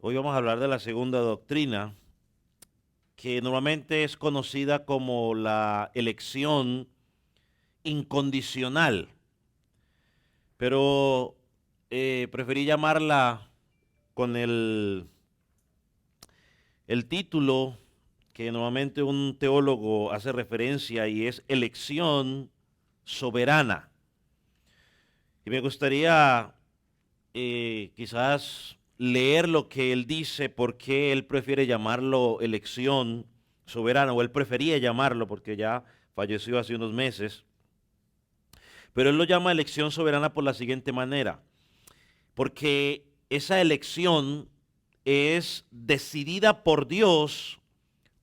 Hoy vamos a hablar de la segunda doctrina, que normalmente es conocida como la elección incondicional, pero preferí llamarla con el título que normalmente un teólogo hace referencia y es elección soberana. Y me gustaría quizás leer lo que él dice, por qué él prefiere llamarlo elección soberana, o él prefería llamarlo porque ya falleció hace unos meses, pero él lo llama elección soberana por la siguiente manera, porque esa elección es decidida por Dios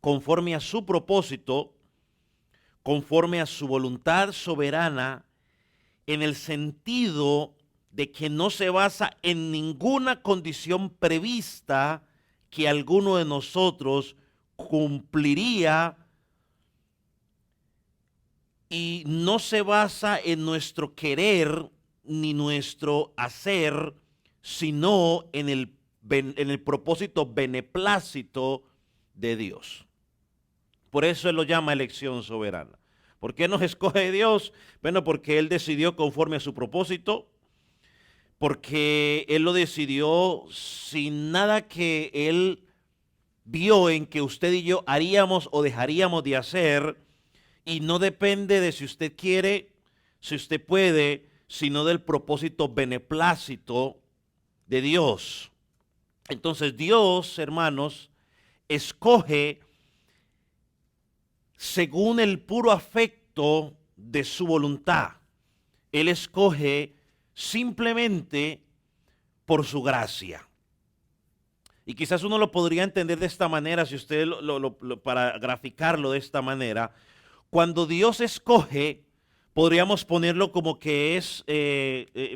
conforme a su propósito, conforme a su voluntad soberana, en el sentido de que no se basa en ninguna condición prevista que alguno de nosotros cumpliría, y no se basa en nuestro querer ni nuestro hacer, sino en el propósito beneplácito de Dios. Por eso él lo llama elección soberana. ¿Por qué nos escoge Dios? Bueno, porque Él decidió conforme a su propósito, porque Él lo decidió sin nada que Él vio en que usted y yo haríamos o dejaríamos de hacer, y no depende de si usted quiere, si usted puede, sino del propósito beneplácito de Dios. Entonces Dios, hermanos, escoge según el puro afecto de su voluntad. Él escoge simplemente por su gracia. Y quizás uno lo podría entender de esta manera, si usted para graficarlo de esta manera. Cuando Dios escoge, podríamos ponerlo como que es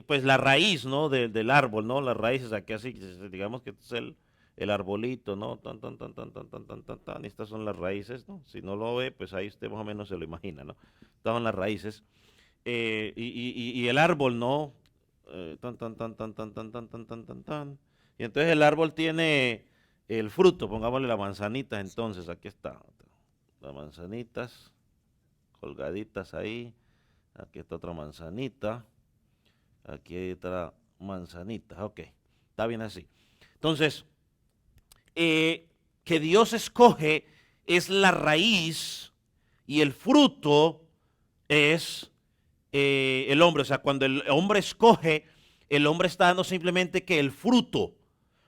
pues la raíz, ¿no? del árbol, ¿no? Las raíces aquí así, digamos que es el arbolito, ¿no? Tan, tan, tan, tan, tan, tan, tan, tan, tan. Estas son las raíces, ¿no? Si no lo ve, pues ahí usted más o menos se lo imagina, ¿no? Estas son las raíces. Y el árbol, ¿no? Tan, tan, tan, tan, tan, tan, tan, tan, tan, tan, tan. Y entonces el árbol tiene el fruto, pongámosle la manzanita, entonces aquí está. Las manzanitas colgaditas ahí. Aquí está otra manzanita. Aquí hay otra manzanita. Ok, está bien así. Entonces, que Dios escoge es la raíz y el fruto es el hombre. O sea, cuando el hombre escoge, el hombre está dando simplemente que el fruto.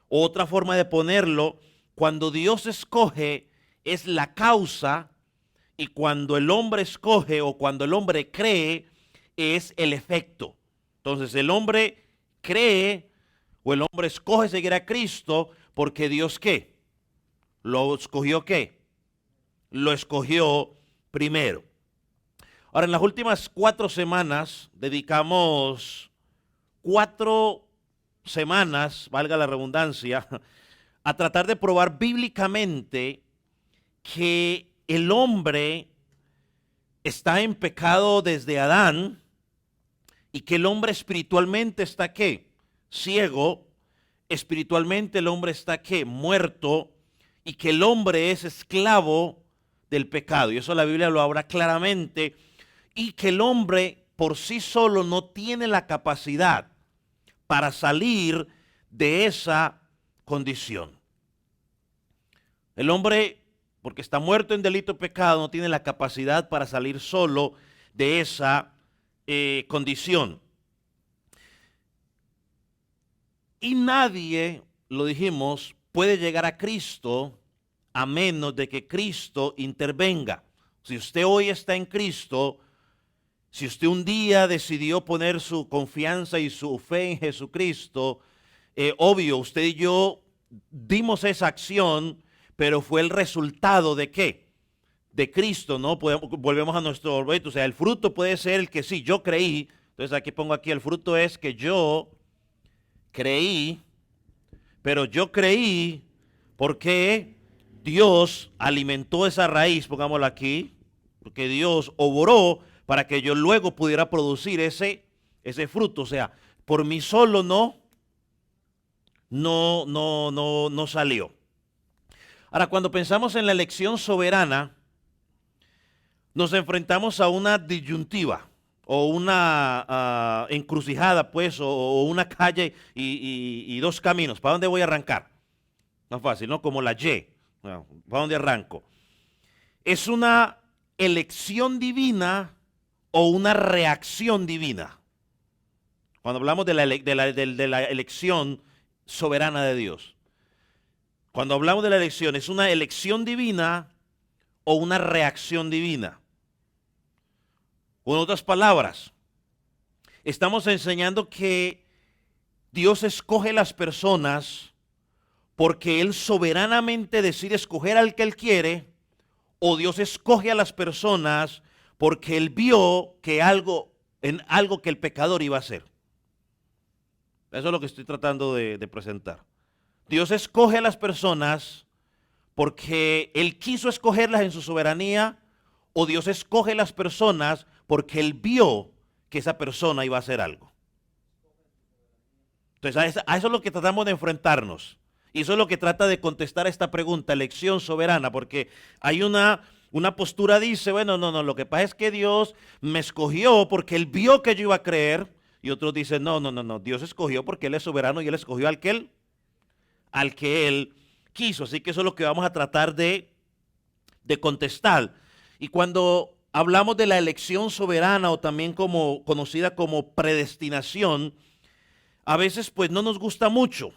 Otra forma de ponerlo, cuando Dios escoge es la causa, y cuando el hombre escoge o cuando el hombre cree es el efecto. Entonces el hombre cree o el hombre escoge seguir a Cristo porque Dios ¿qué? ¿Lo escogió qué? Lo escogió primero. Ahora, en las últimas 4 semanas dedicamos 4 semanas, valga la redundancia, a tratar de probar bíblicamente que el hombre está en pecado desde Adán, y que el hombre espiritualmente está ¿qué? Ciego. Espiritualmente el hombre está ¿qué? Muerto, y que el hombre es esclavo del pecado. Y eso la Biblia lo habla claramente, y que el hombre por sí solo no tiene la capacidad para salir de esa condición. El hombre, porque está muerto en delito y pecado, no tiene la capacidad para salir solo de esa condición. Y nadie, lo dijimos, puede llegar a Cristo a menos de que Cristo intervenga. Si usted hoy está en Cristo, si usted un día decidió poner su confianza y su fe en Jesucristo, obvio, usted y yo dimos esa acción, pero fue el resultado de ¿qué? De Cristo, ¿no? Volvemos a nuestro orgullo. O sea, el fruto puede ser el que sí, yo creí. Entonces aquí pongo aquí, el fruto es que yo creí, pero yo creí porque Dios alimentó esa raíz, pongámoslo aquí, porque Dios obró para que yo luego pudiera producir ese fruto. O sea, por mí solo no no salió. Ahora, cuando pensamos en la elección soberana, nos enfrentamos a una disyuntiva o una encrucijada, pues, o una calle y dos caminos. ¿Para dónde voy a arrancar? Más fácil, ¿no? Como la Y. Bueno, ¿para dónde arranco? ¿Es una elección divina o una reacción divina? Cuando hablamos de la elección soberana de Dios. Cuando hablamos de la elección, ¿es una elección divina o una reacción divina? O en otras palabras, estamos enseñando que Dios escoge las personas porque Él soberanamente decide escoger al que Él quiere, o Dios escoge a las personas porque Él vio que en algo que el pecador iba a hacer. Eso es lo que estoy tratando de presentar. Dios escoge a las personas porque Él quiso escogerlas en su soberanía, o Dios escoge a las personas porque Él vio que esa persona iba a hacer algo. Entonces, a eso es lo que tratamos de enfrentarnos. Y eso es lo que trata de contestar a esta pregunta, elección soberana, porque hay una postura dice, bueno, no, lo que pasa es que Dios me escogió porque Él vio que yo iba a creer, y otros dicen, no, Dios escogió porque Él es soberano y Él escogió al que Él quiso. Así que eso es lo que vamos a tratar de contestar. Y cuando hablamos de la elección soberana o también como conocida como predestinación, a veces pues no nos gusta mucho,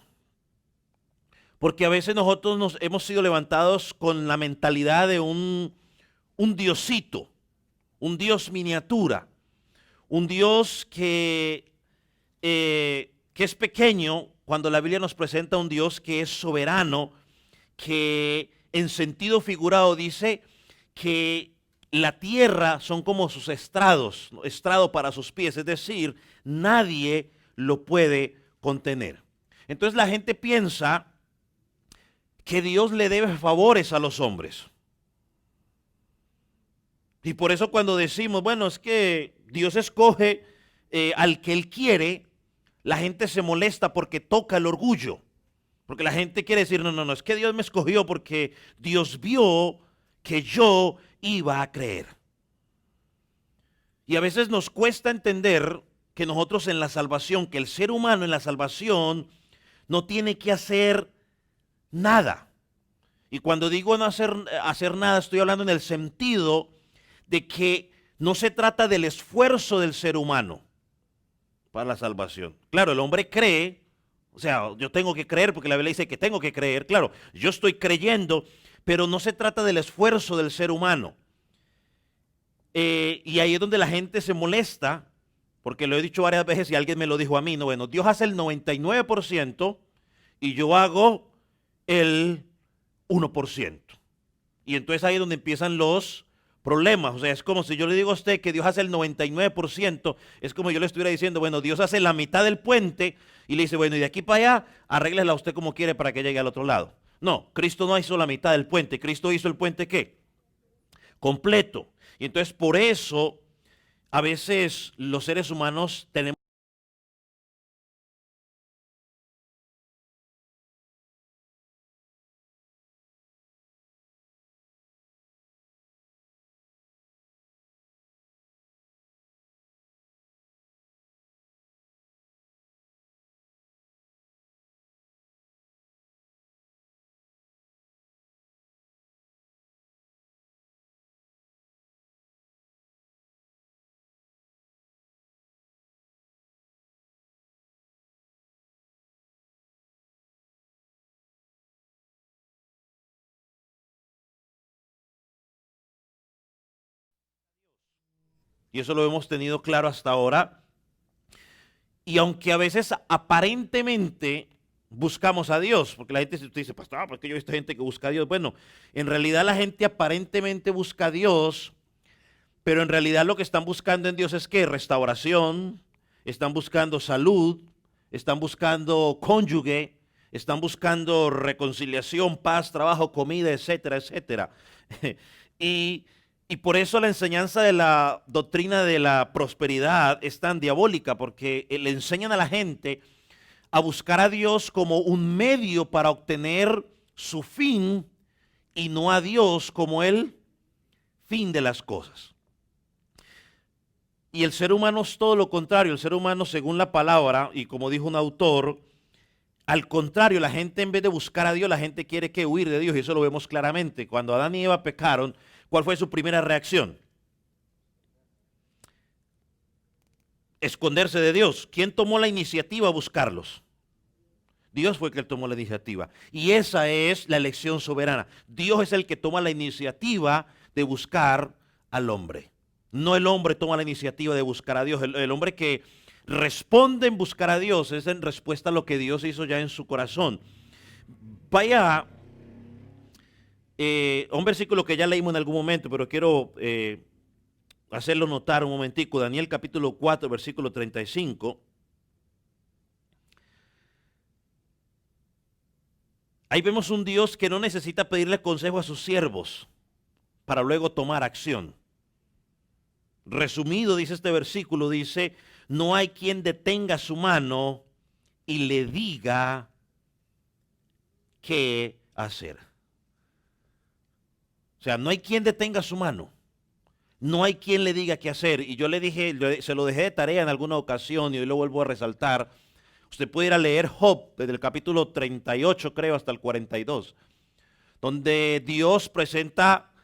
porque a veces nosotros nos hemos sido levantados con la mentalidad de un diosito, un dios miniatura, un dios que es pequeño, cuando la Biblia nos presenta un Dios que es soberano, que en sentido figurado dice que la tierra son como sus estrados, estrado para sus pies, es decir, nadie lo puede contener. Entonces la gente piensa que Dios le debe favores a los hombres. Y por eso cuando decimos, bueno, es que Dios escoge al que Él quiere, la gente se molesta porque toca el orgullo. Porque la gente quiere decir, no, es que Dios me escogió porque Dios vio que yo iba a creer. Y a veces nos cuesta entender que nosotros en la salvación, que el ser humano en la salvación no tiene que hacer nada. Y cuando digo no hacer nada, estoy hablando en el sentido de que no se trata del esfuerzo del ser humano para la salvación. Claro, el hombre cree, o sea, yo tengo que creer porque la Biblia dice que tengo que creer. Claro, yo estoy creyendo, pero no se trata del esfuerzo del ser humano. Y ahí es donde la gente se molesta, porque lo he dicho varias veces y alguien me lo dijo a mí, no, bueno, Dios hace el 99% y yo hago el 1%. Y entonces ahí es donde empiezan los problemas. O sea, es como si yo le digo a usted que Dios hace el 99%, es como yo le estuviera diciendo, bueno, Dios hace la mitad del puente y le dice, bueno, y de aquí para allá, arréglesela usted como quiere para que llegue al otro lado. No, Cristo no hizo la mitad del puente, Cristo hizo el puente ¿qué? Completo. Y entonces por eso a veces los seres humanos tenemos y eso lo hemos tenido claro hasta ahora. Y aunque a veces aparentemente buscamos a Dios, porque la gente dice, pastor, porque yo he visto gente que busca a Dios. Bueno, en realidad la gente aparentemente busca a Dios, pero en realidad lo que están buscando en Dios es que restauración, están buscando salud, están buscando cónyuge, están buscando reconciliación, paz, trabajo, comida, etcétera, etcétera. y y por eso la enseñanza de la doctrina de la prosperidad es tan diabólica, porque le enseñan a la gente a buscar a Dios como un medio para obtener su fin y no a Dios como el fin de las cosas. Y el ser humano es todo lo contrario. El ser humano, según la palabra, y como dijo un autor, al contrario, la gente en vez de buscar a Dios, la gente quiere que huir de Dios. Y eso lo vemos claramente. Cuando Adán y Eva pecaron, ¿cuál fue su primera reacción? Esconderse de Dios. ¿Quién tomó la iniciativa a buscarlos? Dios fue el que tomó la iniciativa. Y esa es la elección soberana. Dios es el que toma la iniciativa de buscar al hombre. No el hombre toma la iniciativa de buscar a Dios. El hombre que responde en buscar a Dios es en respuesta a lo que Dios hizo ya en su corazón. Vaya, un versículo que ya leímos en algún momento, pero quiero hacerlo notar un momentico. Daniel capítulo 4, versículo 35. Ahí vemos un Dios que no necesita pedirle consejo a sus siervos para luego tomar acción. Resumido, dice este versículo, dice, no hay quien detenga su mano y le diga qué hacer. O sea, no hay quien detenga su mano. No hay quien le diga qué hacer. Y yo le dije, se lo dejé de tarea en alguna ocasión y hoy lo vuelvo a resaltar. Usted puede ir a leer Job desde el capítulo 38, creo, hasta el 42, donde Dios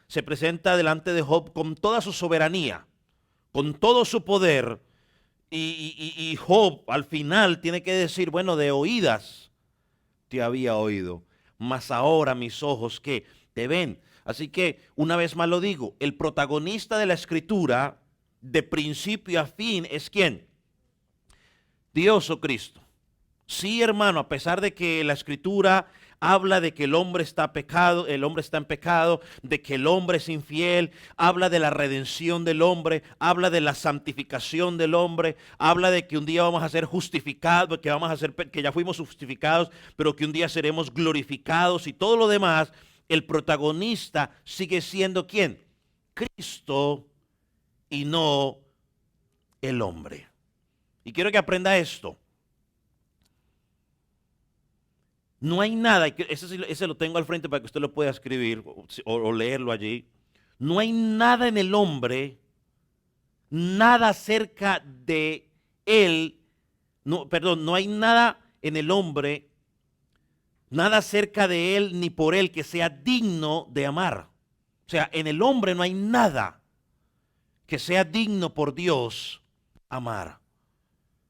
se presenta delante de Job con toda su soberanía, con todo su poder, y Job al final tiene que decir, bueno, de oídas te había oído, mas ahora mis ojos que te ven. Así que, una vez más lo digo, el protagonista de la escritura, de principio a fin, ¿es quién? Dios o Cristo. Sí, hermano, a pesar de que la escritura habla de que el hombre está en pecado, de que el hombre es infiel, habla de la redención del hombre, habla de la santificación del hombre, habla de que un día vamos a ser justificados, que ya fuimos justificados, pero que un día seremos glorificados y todo lo demás. El protagonista sigue siendo ¿quién? Cristo y no el hombre. Y quiero que aprenda esto. No hay nada, ese lo tengo al frente para que usted lo pueda escribir o leerlo allí. No hay nada en el hombre, nada cerca de él, no hay nada en el hombre, nada cerca de él ni por él que sea digno de amar. O sea, en el hombre no hay nada que sea digno por Dios amar.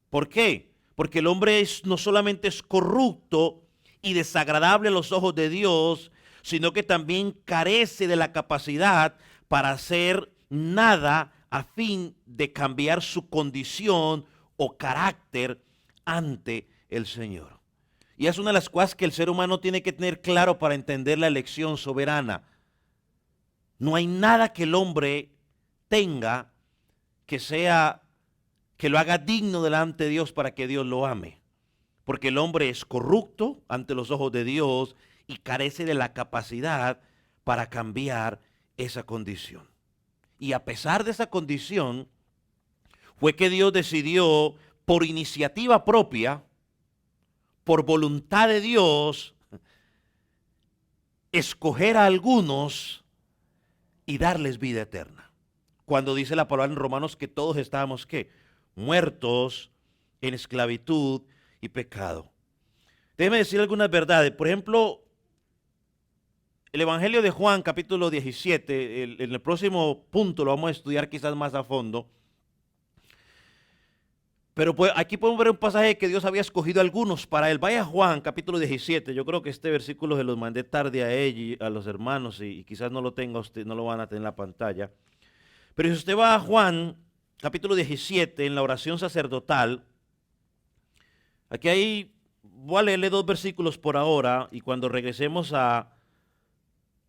¿Por qué? Porque el hombre no solamente es corrupto y desagradable a los ojos de Dios, sino que también carece de la capacidad para hacer nada a fin de cambiar su condición o carácter ante el Señor. Y es una de las cosas que el ser humano tiene que tener claro para entender la elección soberana. No hay nada que el hombre tenga que lo haga digno delante de Dios para que Dios lo ame. Porque el hombre es corrupto ante los ojos de Dios y carece de la capacidad para cambiar esa condición. Y a pesar de esa condición, fue que Dios decidió por iniciativa propia, por voluntad de Dios, escoger a algunos y darles vida eterna. Cuando dice la palabra en Romanos que todos estábamos, ¿qué? Muertos en esclavitud y pecado. Déjeme decir algunas verdades. Por ejemplo, el Evangelio de Juan, capítulo 17, en el próximo punto lo vamos a estudiar quizás más a fondo. Pero pues, aquí podemos ver un pasaje que Dios había escogido a algunos para él. Vaya a Juan, capítulo 17. Yo creo que este versículo se los mandé tarde a ella y a los hermanos y quizás no lo tenga usted, no lo van a tener en la pantalla. Pero si usted va a Juan, capítulo 17, en la oración sacerdotal, voy a leerle 2 versículos por ahora y cuando regresemos a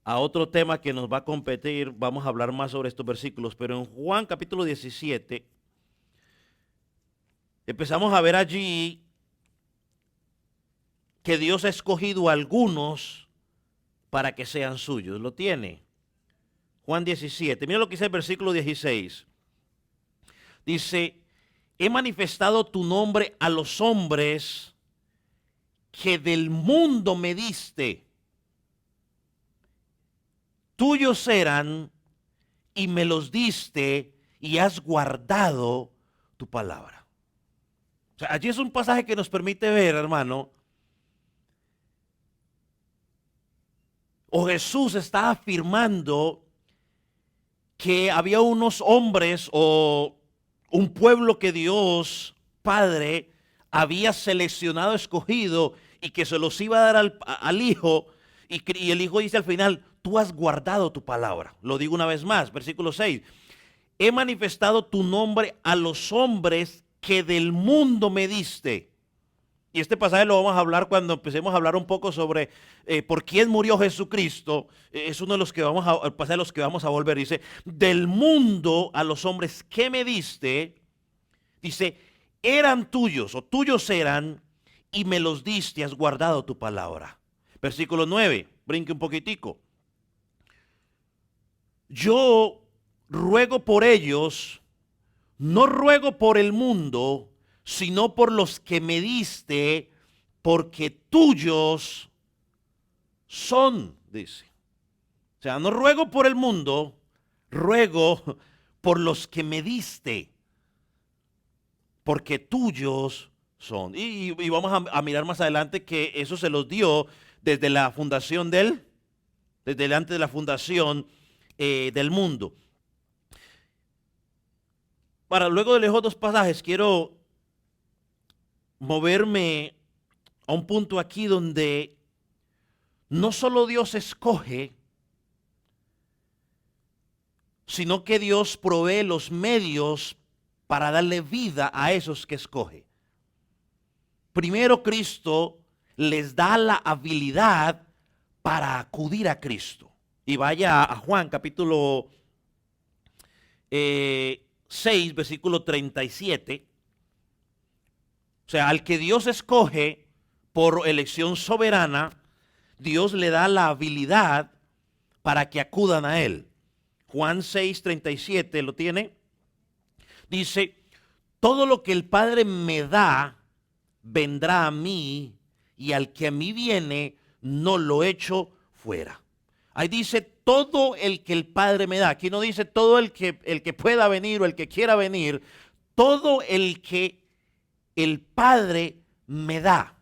otro tema que nos va a competir, vamos a hablar más sobre estos versículos. Pero en Juan capítulo 17, empezamos a ver allí que Dios ha escogido a algunos para que sean suyos. ¿Lo tiene? Juan 17, mira lo que dice el versículo 16. Dice, he manifestado tu nombre a los hombres que del mundo me diste, tuyos eran y me los diste y has guardado tu palabra. O sea, allí es un pasaje que nos permite ver, hermano, o Jesús está afirmando que había unos hombres o un pueblo que Dios Padre había seleccionado, escogido y que se los iba a dar al Hijo, y el Hijo dice al final, tú has guardado tu palabra. Lo digo una vez más, versículo 6. He manifestado tu nombre a los hombres que del mundo me diste. Y este pasaje lo vamos a hablar cuando empecemos a hablar un poco sobre por quién murió Jesucristo. Es uno de los que el pasaje de los que vamos a volver. Dice, del mundo a los hombres que me diste, dice, eran tuyos o tuyos eran y me los diste, has guardado tu palabra. Versículo 9, brinque un poquitico. Yo ruego por ellos, no ruego por el mundo, sino por los que me diste, porque tuyos son, dice. O sea, no ruego por el mundo, ruego por los que me diste, porque tuyos son. Y vamos a mirar más adelante que eso se los dio desde la fundación desde antes de la fundación del mundo. Para luego de los dos pasajes, quiero moverme a un punto aquí donde no solo Dios escoge, sino que Dios provee los medios para darle vida a esos que escoge. Primero, Cristo les da la habilidad para acudir a Cristo. Y vaya a Juan capítulo 6, versículo 37. O sea, al que Dios escoge por elección soberana, Dios le da la habilidad para que acudan a Él. Juan 6, 37, ¿lo tiene? Dice, todo lo que el Padre me da, vendrá a mí, y al que a mí viene, no lo echo fuera. Ahí dice, todo el que el Padre me da. Aquí no dice todo el que pueda venir o el que quiera venir. Todo el que el Padre me da,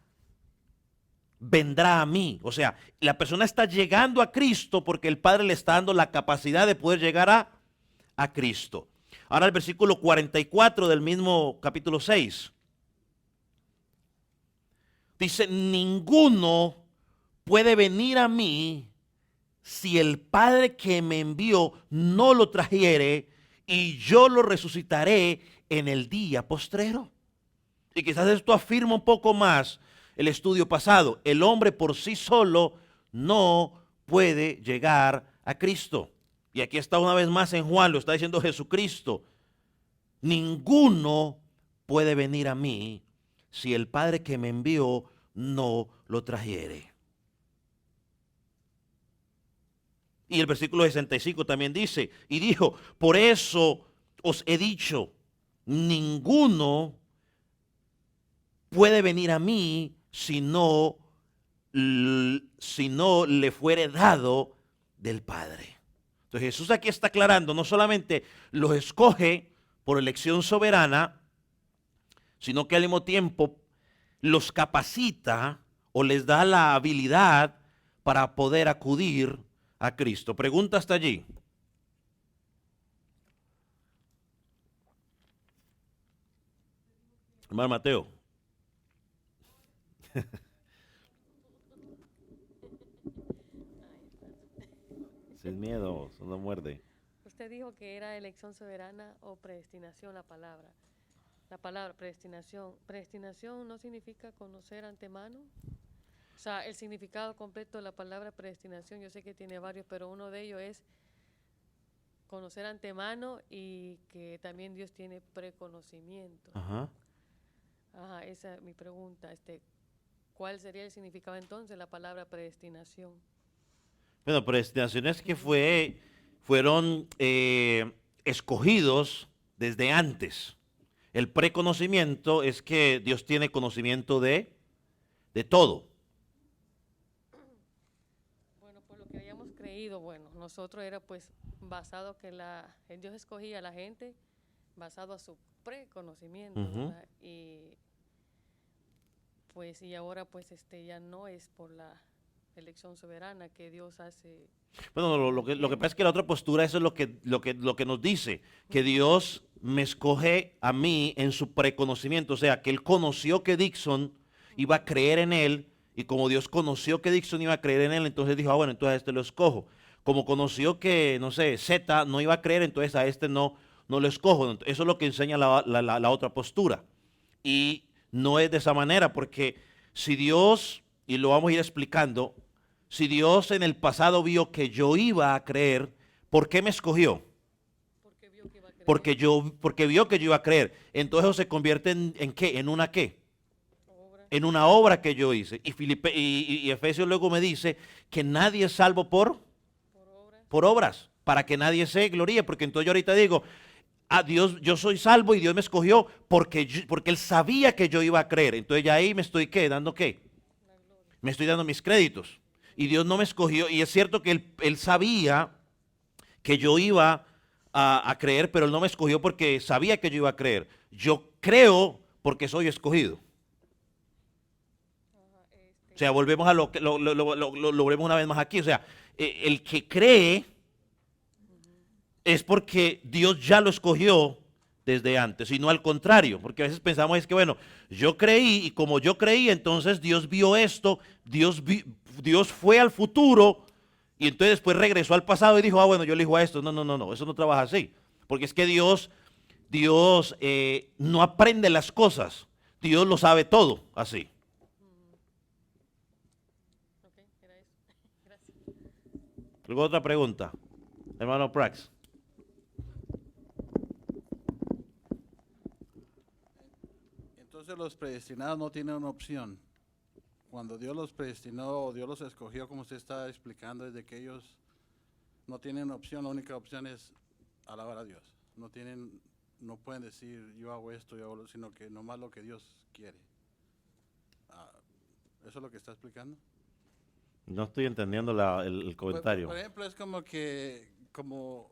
vendrá a mí. O sea, la persona está llegando a Cristo porque el Padre le está dando la capacidad de poder llegar a Cristo. Ahora el versículo 44 del mismo capítulo 6. Dice, ninguno puede venir a mí si el Padre que me envió no lo trajere, y yo lo resucitaré en el día postrero. Y quizás esto afirma un poco más el estudio pasado. El hombre por sí solo no puede llegar a Cristo. Y aquí está una vez más en Juan, lo está diciendo Jesucristo. Ninguno puede venir a mí si el Padre que me envió no lo trajere. Y el versículo 65 también dice, y dijo, por eso os he dicho, ninguno puede venir a mí si no le fuere dado del Padre. Entonces Jesús aquí está aclarando, no solamente los escoge por elección soberana, sino que al mismo tiempo los capacita o les da la habilidad para poder acudir a Cristo. Pregunta hasta allí. Hermano Mateo. Sin miedo, eso no muerde. Usted dijo que era elección soberana o predestinación la palabra. La palabra predestinación. ¿Predestinación no significa conocer antemano? O sea, el significado completo de la palabra predestinación, yo sé que tiene varios, pero uno de ellos es conocer antemano y que también Dios tiene preconocimiento. Ajá. Ajá, esa es mi pregunta. ¿Cuál sería el significado entonces de la palabra predestinación? Bueno, predestinaciones que fueron escogidos desde antes. El preconocimiento es que Dios tiene conocimiento de de todo. Bueno, por lo que habíamos creído, bueno, nosotros era pues basado que el Dios escogía a la gente basado a su preconocimiento, Ujú. ¿verdad? Y pues y ahora pues ya no es por la elección soberana que Dios hace Bueno, lo, con lo el que, lo que pasa tiempo. es que la otra postura, eso es lo que nos dice, que Dios me escoge a mí en su preconocimiento, o sea, que Él conoció que Dixon iba a creer en Él, y como Dios conoció que Dixon iba a creer en Él, entonces dijo, ah, bueno, entonces a este lo escojo. Como conoció que, no sé, Z no iba a creer, entonces a este no lo escojo. Eso es lo que enseña la otra postura. Y no es de esa manera, porque si Dios, y lo vamos a ir explicando, si Dios en el pasado vio que yo iba a creer, ¿por qué me escogió? Porque vio que iba a creer. Porque vio que yo iba a creer. Entonces eso se convierte ¿en qué? ¿En una qué? Obra En una obra que yo hice. Y Efesios luego me dice que nadie es salvo por obra. por obras, para que nadie se gloríe, porque entonces yo ahorita digo, a Dios, yo soy salvo y Dios me escogió porque Él sabía que yo iba a creer. Entonces ya ahí me estoy ¿qué? ¿Dando qué? La gloria. Me estoy dando mis créditos. Y Dios no me escogió. Y es cierto que Él sabía que yo iba a creer, pero Él no me escogió porque sabía que yo iba a creer. Yo creo porque soy escogido. Ajá, O sea, volvemos a lo volvemos una vez más aquí. O sea, el que cree es porque Dios ya lo escogió desde antes, y no al contrario, porque a veces pensamos es que, bueno, yo creí, y como yo creí, entonces Dios vio esto, Dios fue al futuro, y entonces después regresó al pasado y dijo, ah, bueno, yo elijo a esto. No, no, no, no, eso no trabaja así, porque es que Dios no aprende las cosas, Dios lo sabe todo, así. ok, era eso. Gracias. Luego otra pregunta, hermano Prax. Entonces los predestinados no tienen una opción. Cuando Dios los predestinó o Dios los escogió, como usted está explicando, es de que ellos no tienen opción. La única opción es alabar a Dios. No pueden decir yo hago esto, yo hago lo, sino que nomás lo que Dios quiere. Ah, ¿eso es lo que está explicando? No estoy entendiendo el comentario. Por ejemplo, es como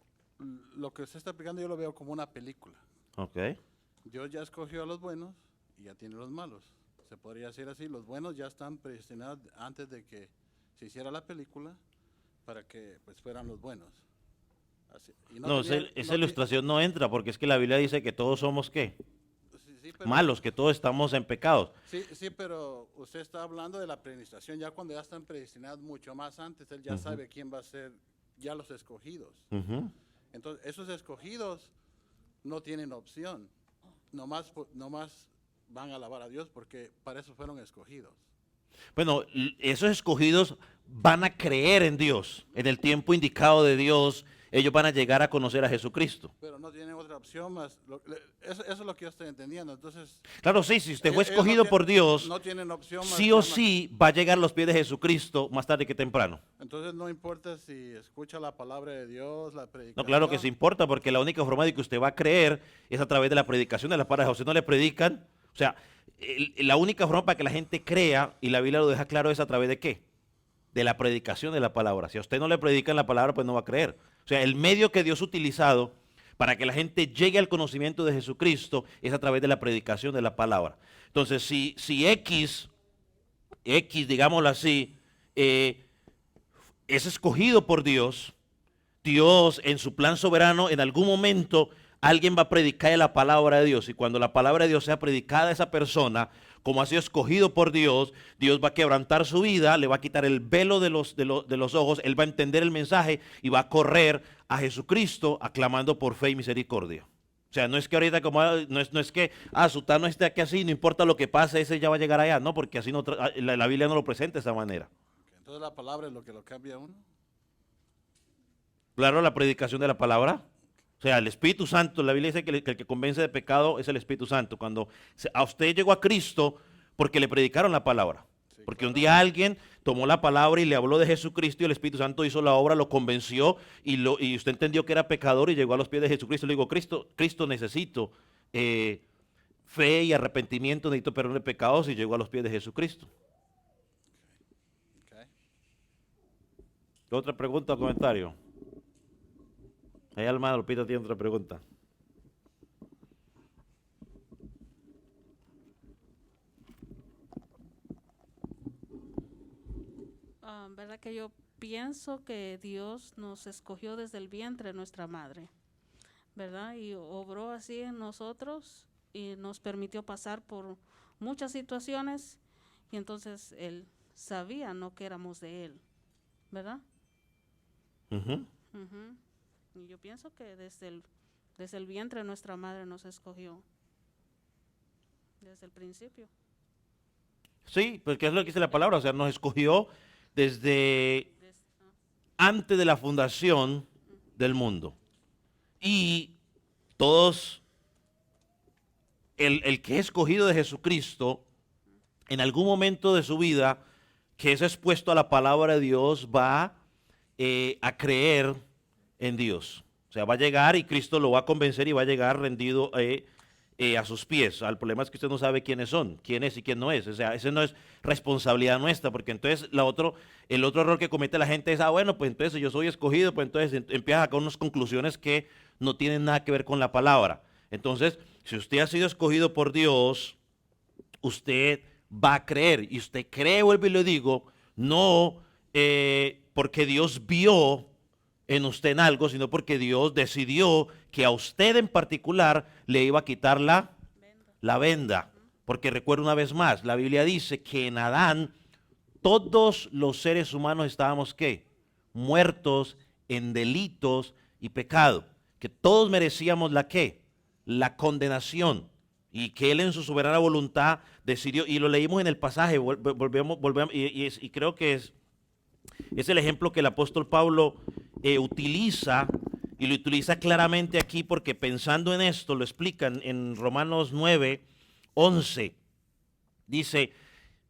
lo que usted está explicando, yo lo veo como una película. Ok. Dios ya escogió a los buenos y ya tiene los malos. Se podría decir así, los buenos ya están predestinados antes de que se hiciera la película para que pues fueran los buenos. Así. Y No, tenían- esa no ti- ilustración no entra, porque es que la Biblia dice que todos somos ¿qué? sí, pero, Malos, que todos estamos en pecados. sí, pero usted está hablando de la predestinación, ya cuando ya están predestinados mucho más antes, él ya sabe quién va a ser, ya los escogidos. Ujú. Entonces, esos escogidos no tienen opción, nomás van a alabar a Dios porque para eso fueron escogidos. Bueno, esos escogidos van a creer en Dios. En el tiempo indicado de Dios, ellos van a llegar a conocer a Jesucristo. Pero no tienen otra opción más. Eso es lo que yo estoy entendiendo. Entonces, Claro, sí, si usted fue ellos no escogido tienen- por Dios, no tienen opción más. sí o sí va a llegar a los pies de Jesucristo más tarde que temprano. Entonces, no importa si escucha la palabra de Dios, la predicación. No, claro que sí importa, porque la única forma de que usted va a creer es a través de la predicación de la palabra. A usted no le predican, o sea, la única forma para que la gente crea, y la Biblia lo deja claro, es a través de ¿qué? De la predicación de la palabra. Si a usted no le predican la palabra, pues no va a creer. O sea, el medio que Dios ha utilizado para que la gente llegue al conocimiento de Jesucristo es a través de la predicación de la palabra. Entonces, si X, digámoslo así, es escogido por Dios, Dios en su plan soberano, en algún momento alguien va a predicar la palabra de Dios. Y cuando la palabra de Dios sea predicada a esa persona, como ha sido escogido por Dios, Dios va a quebrantar su vida, le va a quitar el velo de los ojos, él va a entender el mensaje y va a correr a Jesucristo aclamando por fe y misericordia. O sea, no es que ahorita no es que Sutano esté aquí así, no importa lo que pase, ese ya va a llegar allá, no, porque así la Biblia no lo presenta de esa manera. Entonces, la palabra es lo que lo cambia a uno. Claro, la predicación de la palabra. O sea, el Espíritu Santo, la Biblia dice que el que convence de pecado es el Espíritu Santo. Cuando a usted llegó a Cristo porque le predicaron la palabra. Sí, Porque claro. un día alguien tomó la palabra y le habló de Jesucristo y el Espíritu Santo hizo la obra, lo convenció y usted entendió que era pecador y llegó a los pies de Jesucristo. Le digo, Cristo necesito fe y arrepentimiento, necesito perdón de pecados y llegó a los pies de Jesucristo. ¿Otra pregunta o comentario? Ahí hermano Lupita tiene otra pregunta. ¿Verdad que yo pienso que Dios nos escogió desde el vientre de nuestra madre, ¿verdad? Y obró así en nosotros y nos permitió pasar por muchas situaciones y entonces Él sabía, ¿no?, que éramos de Él, ¿verdad? Ujú. Ujú. Y yo pienso que desde el vientre de nuestra madre nos escogió, desde el principio. Sí, pues ¿qué es lo que dice la palabra? O sea, nos escogió desde antes de la fundación del mundo. Y todos, el que es escogido de Jesucristo, en algún momento de su vida, que es expuesto a la palabra de Dios, va a creer en Dios. O sea, va a llegar y Cristo lo va a convencer y va a llegar rendido a sus pies. El problema es que usted no sabe quiénes son, quién es y quién no es. O sea, esa no es responsabilidad nuestra, porque entonces el otro error que comete la gente es, bueno, pues entonces yo soy escogido, pues entonces empieza a sacar unas conclusiones que no tienen nada que ver con la palabra. Entonces, si usted ha sido escogido por Dios, usted va a creer. Y usted cree, vuelvo y le digo, no porque Dios vio en usted en algo, sino porque Dios decidió que a usted en particular le iba a quitar la venda. Porque recuerda una vez más, la Biblia dice que en Adán todos los seres humanos estábamos ¿qué? Muertos en delitos y pecado. Que todos merecíamos la ¿qué? La condenación. Y que Él en su soberana voluntad decidió, y lo leímos en el pasaje, volvemos, y creo que es el ejemplo que el apóstol Pablo utiliza, y lo utiliza claramente aquí porque pensando en esto, lo explican en Romanos 9, 11. Dice,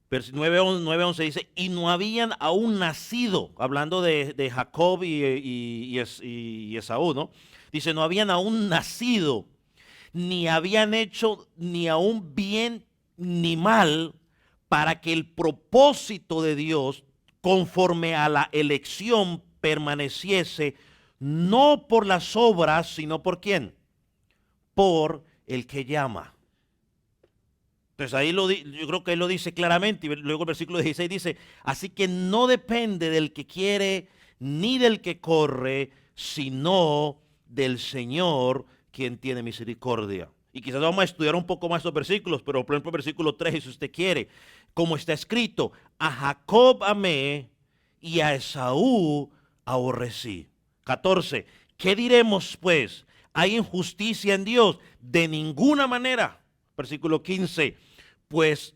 9:11 dice, y no habían aún nacido, hablando de Jacob y Esaú, ¿no? Dice, no habían aún nacido, ni habían hecho ni aún bien ni mal, para que el propósito de Dios, conforme a la elección, permaneciese, no por las obras, sino por quién, por el que llama. Entonces ahí yo creo que él lo dice claramente, y luego el versículo 16 dice, así que no depende del que quiere ni del que corre, sino del Señor quien tiene misericordia. Y quizás vamos a estudiar un poco más estos versículos, pero por ejemplo el versículo 3, si usted quiere, como está escrito, a Jacob amé y a Esaú aborrecí. 14, ¿qué diremos pues? ¿Hay injusticia en Dios? De ninguna manera. Versículo 15, pues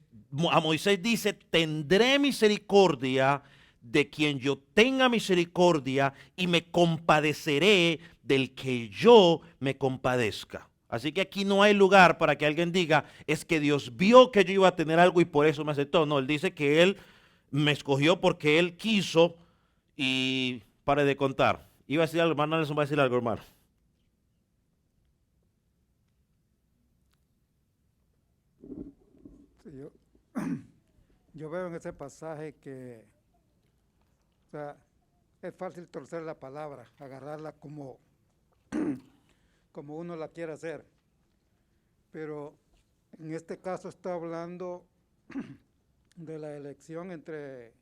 a Moisés dice, tendré misericordia de quien yo tenga misericordia y me compadeceré del que yo me compadezca. Así que aquí no hay lugar para que alguien diga, es que Dios vio que yo iba a tener algo y por eso me aceptó. No, Él dice que Él me escogió porque Él quiso y pare de contar. Iba a decir algo, hermano Nelson va a decir algo, hermano. Sí, yo veo en ese pasaje que, o sea, es fácil torcer la palabra, agarrarla como, como uno la quiere hacer. Pero en este caso está hablando de la elección entre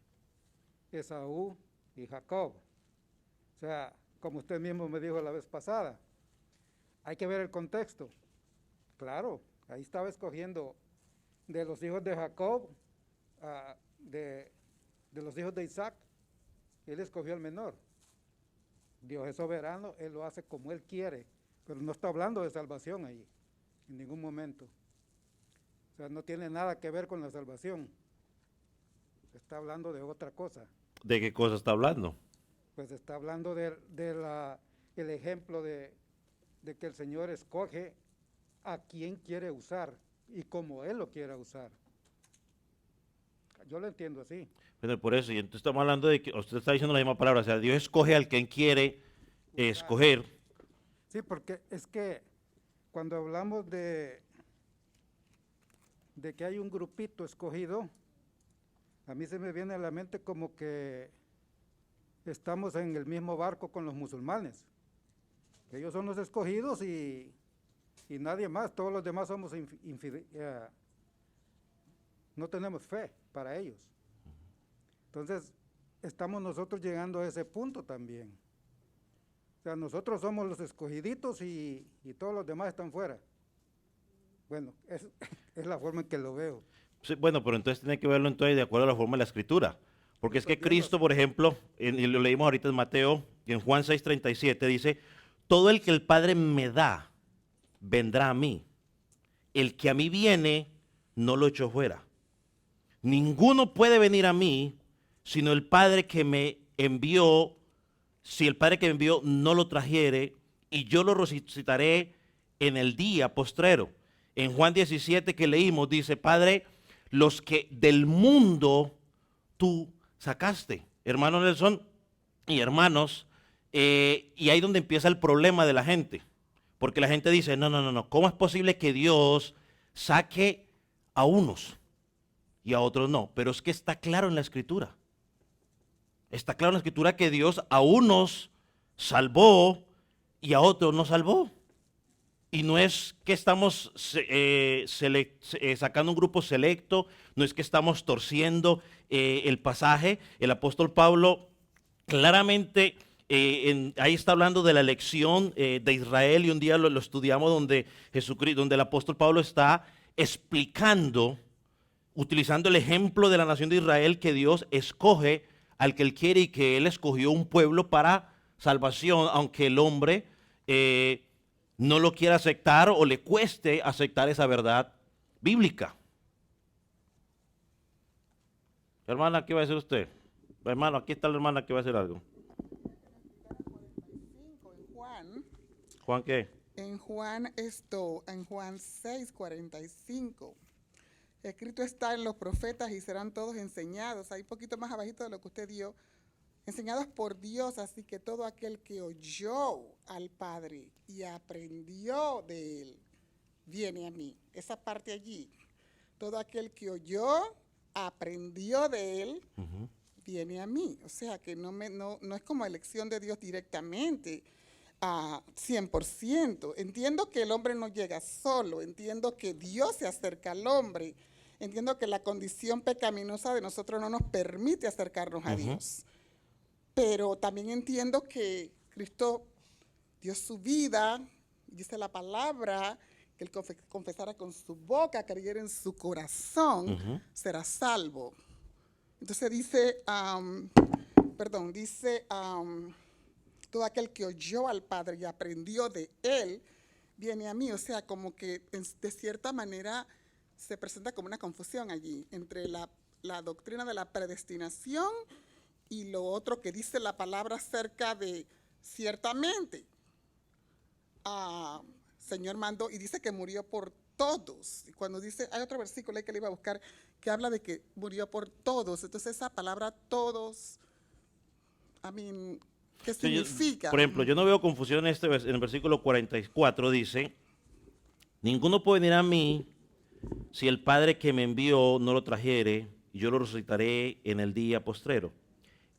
Esaú y Jacob. O sea, como usted mismo me dijo la vez pasada, hay que ver el contexto. Claro, ahí estaba escogiendo de los hijos de Jacob, de los hijos de Isaac, él escogió el menor. Dios es soberano, Él lo hace como Él quiere, pero no está hablando de salvación ahí, en ningún momento. O sea, no tiene nada que ver con la salvación. Está hablando de otra cosa. ¿De qué cosa está hablando? Pues está hablando el ejemplo de que el Señor escoge a quien quiere usar y como Él lo quiera usar. Yo lo entiendo así. Pero por eso, y entonces estamos hablando de que usted está diciendo la misma palabra, o sea, Dios escoge al quien quiere escoger. Sí, porque es que cuando hablamos de que hay un grupito escogido, a mí se me viene a la mente como que estamos en el mismo barco con los musulmanes. Ellos son los escogidos y nadie más, todos los demás somos no tenemos fe para ellos. Entonces, estamos nosotros llegando a ese punto también. O sea, nosotros somos los escogiditos y todos los demás están fuera. Bueno, es la forma en que lo veo. Sí, bueno, pero entonces tiene que verlo entonces de acuerdo a la forma de la Escritura. Porque es que Cristo, por ejemplo, y lo leímos ahorita en Mateo, y en Juan 6:37 dice, todo el que el Padre me da, vendrá a mí. El que a mí viene, no lo echo fuera. Ninguno puede venir a mí, sino el Padre que me envió. Si el Padre que me envió no lo trajere, y yo lo resucitaré en el día postrero. En Juan 17 que leímos, dice, Padre, los que del mundo tú sacaste. Hermano Nelson y hermanos, y ahí donde empieza el problema de la gente. Porque la gente dice, no, ¿cómo es posible que Dios saque a unos y a otros no? Pero es que está claro en la Escritura. Está claro en la Escritura que Dios a unos salvó y a otros no salvó. Y no es que estamos sacando un grupo selecto, no es que estamos torciendo el pasaje. El apóstol Pablo claramente ahí está hablando de la elección de Israel, y un día lo estudiamos donde Jesucristo, donde el apóstol Pablo está explicando, utilizando el ejemplo de la nación de Israel, que Dios escoge al que Él quiere y que Él escogió un pueblo para salvación, aunque el hombre no lo quiera aceptar o le cueste aceptar esa verdad bíblica. Hermana, ¿qué va a decir usted? Hermano, aquí está la hermana que va a decir algo. En Juan, ¿Juan qué? en Juan 6:45. Escrito está en los profetas y serán todos enseñados. Ahí poquito más abajito de lo que usted dio. Enseñados por Dios, así que todo aquel que oyó al Padre y aprendió de Él, viene a mí. Esa parte allí. Todo aquel que oyó, aprendió de Él, viene a mí. O sea que no es como elección de Dios directamente a 100%. Entiendo que el hombre no llega solo, entiendo que Dios se acerca al hombre, entiendo que la condición pecaminosa de nosotros no nos permite acercarnos a Dios. Pero también entiendo que Cristo dio su vida, dice la palabra, que el confesara con su boca, creyera en su corazón, será salvo. Entonces dice, todo aquel que oyó al Padre y aprendió de Él, viene a mí. O sea, como que de cierta manera se presenta como una confusión allí entre la doctrina de la predestinación y lo otro que dice la palabra acerca de ciertamente. Señor mandó y dice que murió por todos. Y cuando dice, hay otro versículo ahí que le iba a buscar que habla de que murió por todos. Entonces esa palabra todos, ¿qué significa? Por ejemplo, yo no veo confusión en el versículo 44 dice, ninguno puede venir a mí si el Padre que me envió no lo trajere, y yo lo resucitaré en el día postrero.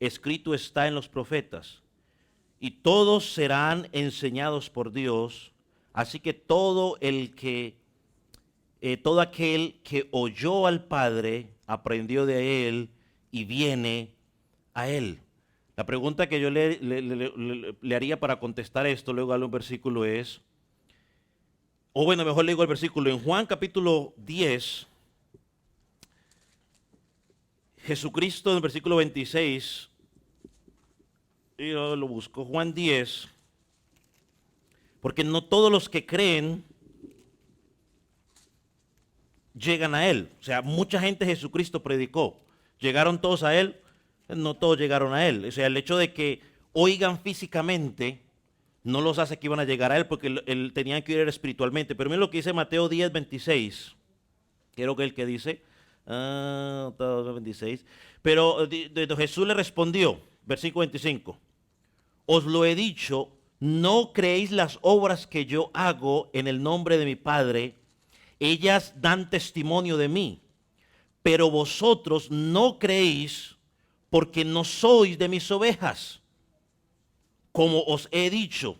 Escrito está en los profetas, y todos serán enseñados por Dios, así que todo aquel que oyó al Padre, aprendió de Él y viene a Él. La pregunta que yo le haría para contestar esto, luego darle un versículo es, o bueno, mejor le digo el versículo, en Juan capítulo 10, Jesucristo en el versículo 26, yo lo busco, Juan 10, porque no todos los que creen llegan a Él. O sea, mucha gente Jesucristo predicó. ¿Llegaron todos a Él? No todos llegaron a Él. O sea, el hecho de que oigan físicamente no los hace que iban a llegar a Él, porque él tenían que ir espiritualmente. Pero miren lo que dice Mateo 10, 26. Quiero que el que dice, 26. Pero Jesús le respondió, versículo 25. Os lo he dicho, no creéis las obras que yo hago en el nombre de mi Padre. Ellas dan testimonio de mí, pero vosotros no creéis porque no sois de mis ovejas. Como os he dicho,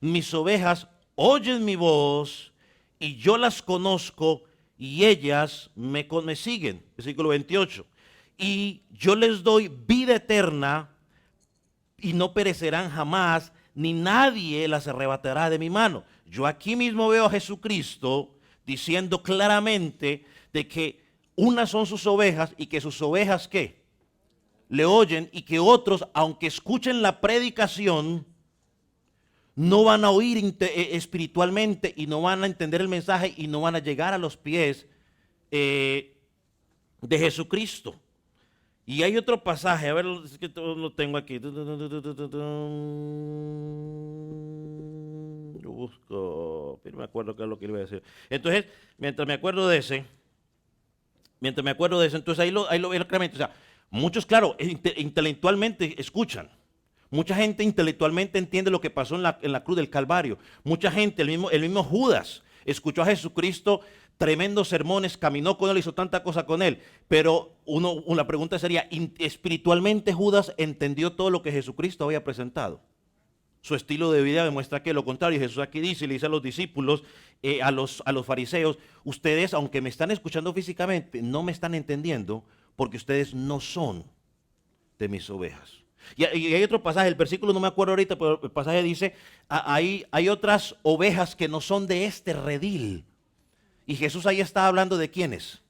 mis ovejas oyen mi voz y yo las conozco y ellas me siguen. Versículo 28. Y yo les doy vida eterna y no perecerán jamás, ni nadie las arrebatará de mi mano. Yo aquí mismo veo a Jesucristo diciendo claramente de que unas son sus ovejas y que sus ovejas, ¿qué? Le oyen, y que otros, aunque escuchen la predicación, no van a oír espiritualmente y no van a entender el mensaje y no van a llegar a los pies de Jesucristo. Y hay otro pasaje, a ver, es que lo tengo aquí. Lo busco, pero me acuerdo qué es lo que le iba a decir. Entonces, mientras me acuerdo de ese, entonces ahí lo veo claramente. O sea, muchos, claro, intelectualmente escuchan. Mucha gente intelectualmente entiende lo que pasó en la cruz del Calvario. Mucha gente, el mismo Judas, escuchó a Jesucristo, tremendos sermones, caminó con él, hizo tanta cosa con él. Pero una pregunta sería, ¿espiritualmente Judas entendió todo lo que Jesucristo había presentado? Su estilo de vida demuestra que lo contrario. Jesús aquí dice, le dice a los discípulos, a los fariseos, ustedes, aunque me están escuchando físicamente, no me están entendiendo porque ustedes no son de mis ovejas. Y hay otro pasaje, el versículo no me acuerdo ahorita, pero el pasaje dice, hay otras ovejas que no son de este redil. Y Jesús ahí está hablando de quiénes.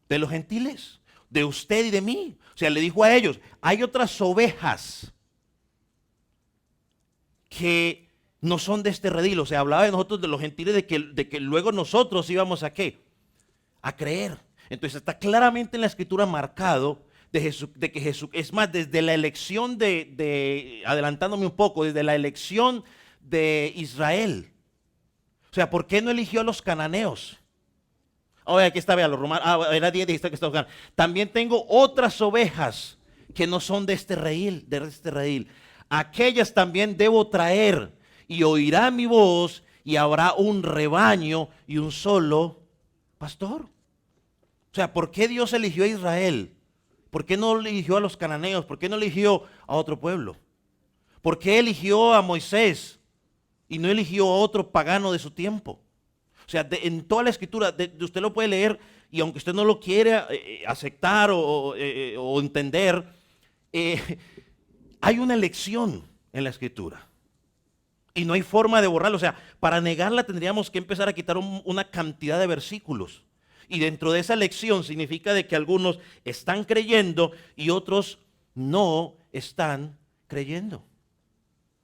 De los gentiles, de usted y de mí. O sea, le dijo a ellos, hay otras ovejas que no son de este redil. O sea, hablaba de nosotros, de los gentiles, de que luego nosotros íbamos a ¿qué? A creer. Entonces está claramente en la escritura marcado de que Jesús, es más, desde la elección adelantándome un poco, desde la elección de Israel. O sea, ¿por qué no eligió a los cananeos? Oye, aquí está, vea, los romanos, era 10, dijiste que está buscando. También tengo otras ovejas que no son de este redil. Aquellas también debo traer, y oirá mi voz, y habrá un rebaño y un solo pastor. O sea, ¿por qué Dios eligió a Israel? ¿Por qué no eligió a los cananeos? ¿Por qué no eligió a otro pueblo? ¿Por qué eligió a Moisés y no eligió a otro pagano de su tiempo? O sea, en toda la escritura, usted lo puede leer, y aunque usted no lo quiera aceptar o entender, hay una elección en la escritura. Y no hay forma de borrarla. O sea, para negarla tendríamos que empezar a quitar una cantidad de versículos. Y dentro de esa elección significa de que algunos están creyendo y otros no están creyendo.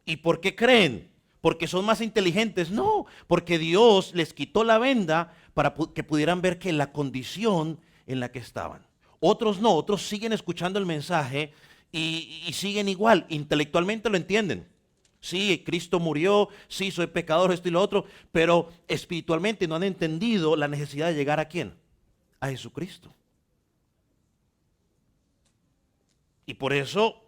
¿Y por qué creen? ¿Porque son más inteligentes? No, porque Dios les quitó la venda para que pudieran ver que la condición en la que estaban. Otros no, otros siguen escuchando el mensaje y siguen igual, intelectualmente lo entienden. Sí, Cristo murió, sí, soy pecador, esto y lo otro, pero espiritualmente no han entendido la necesidad de llegar ¿a quién? A Jesucristo. Y por eso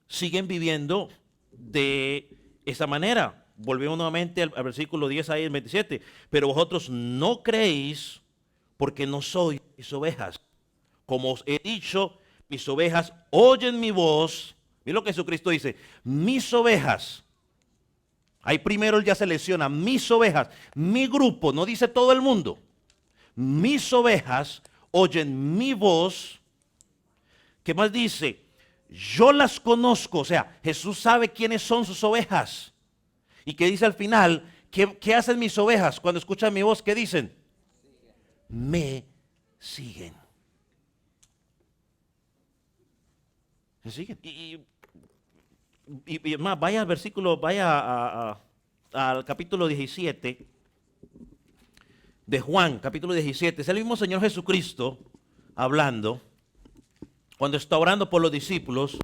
siguen viviendo de esa manera. Volvemos nuevamente al versículo 10 ahí, el 27. Pero vosotros no creéis porque no sois mis ovejas. Como os he dicho, mis ovejas oyen mi voz. Mira lo que Jesucristo dice, mis ovejas. Ahí primero él ya selecciona, mis ovejas, mi grupo, no dice todo el mundo. Mis ovejas oyen mi voz. ¿Qué más dice? Yo las conozco, o sea, Jesús sabe quiénes son sus ovejas. ¿Y qué dice al final? ¿Qué hacen mis ovejas cuando escuchan mi voz? ¿Qué dicen? Me siguen. Me siguen. Y más, vaya al versículo, vaya al capítulo 17 de Juan, capítulo 17. Es el mismo Señor Jesucristo hablando, cuando está orando por los discípulos.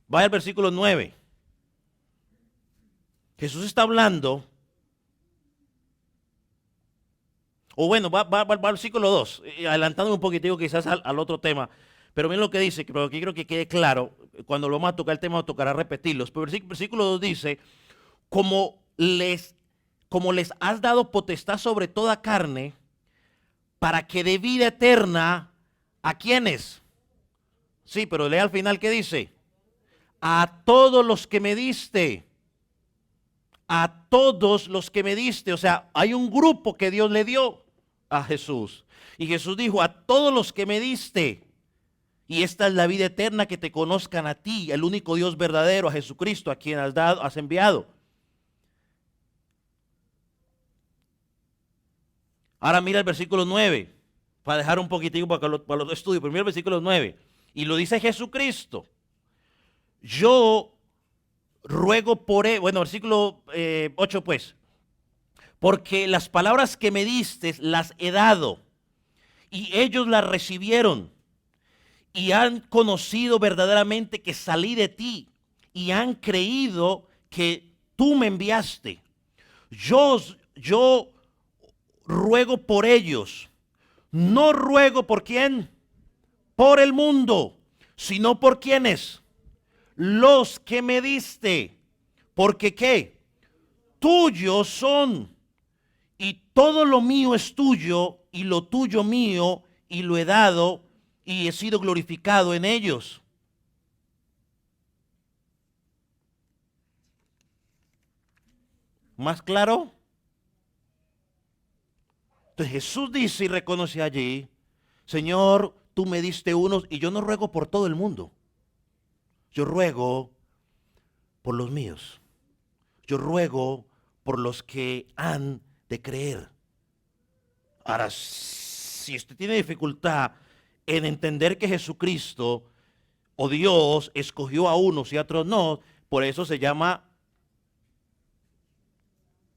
Vaya al versículo 9. Jesús está hablando, o bueno, va al versículo 2, adelantándome un poquitico quizás al otro tema. Pero miren lo que dice, pero aquí quiero que quede claro, cuando lo vamos a tocar el tema, tocará repetirlos. Pero el versículo 2 dice, como les has dado potestad sobre toda carne, para que de vida eterna ¿A quiénes? Sí, pero lea al final qué dice. A todos los que me diste. A todos los que me diste. O sea, hay un grupo que Dios le dio a Jesús. Y Jesús dijo, a todos los que me diste. Y esta es la vida eterna, que te conozcan a ti, el único Dios verdadero, a Jesucristo, a quien has enviado. Ahora mira el versículo 9, para dejar un poquitico para los estudios. Primero el versículo 9. Y lo dice Jesucristo. Yo ruego por él, bueno, versículo 8 pues. Porque las palabras que me diste las he dado, y ellos las recibieron, y han conocido verdaderamente que salí de ti, y han creído que tú me enviaste. Yo ruego por ellos. No ruego por quién, por el mundo, sino por quienes, los que me diste. Porque qué, tuyos son, y todo lo mío es tuyo, y lo tuyo mío, y lo he dado, y he sido glorificado en ellos. ¿Más claro? Entonces Jesús dice y reconoce allí, Señor, tú me diste unos, y yo no ruego por todo el mundo. Yo ruego por los míos. Yo ruego por los que han de creer. Ahora, si usted tiene dificultad en entender que Jesucristo o Dios escogió a unos y a otros no, por eso se llama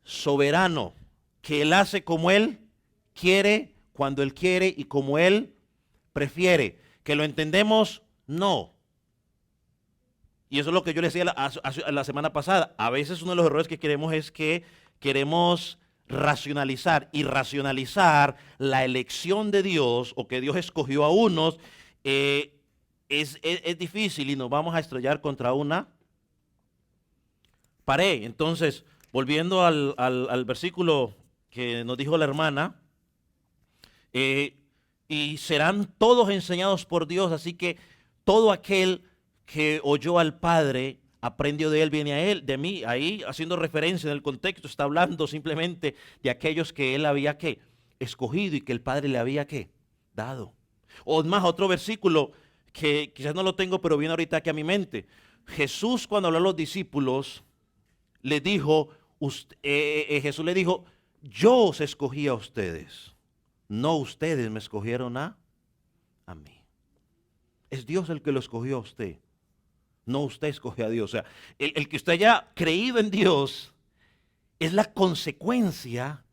soberano, que Él hace como Él quiere, cuando Él quiere y como Él prefiere. ¿Que lo entendemos? No. Y eso es lo que yo le decía la semana pasada. A veces uno de los errores que queremos es que queremos racionalizar y racionalizar la elección de Dios, o que Dios escogió a unos. Es difícil, y nos vamos a estrellar contra una pared. Entonces, volviendo al versículo que nos dijo la hermana, y serán todos enseñados por Dios, así que todo aquel que oyó al Padre, aprendió de Él, viene a Él, de mí. Ahí, haciendo referencia en el contexto, está hablando simplemente de aquellos que Él había ¿qué? Escogido, y que el Padre le había ¿qué? Dado. O más, otro versículo que quizás no lo tengo, pero viene ahorita aquí a mi mente. Jesús, cuando habló a los discípulos, le dijo, Jesús le dijo, yo os escogí a ustedes, no ustedes me escogieron a mí. Es Dios el que lo escogió a usted, no usted escogió a Dios. O sea, el que usted haya creído en Dios es la consecuencia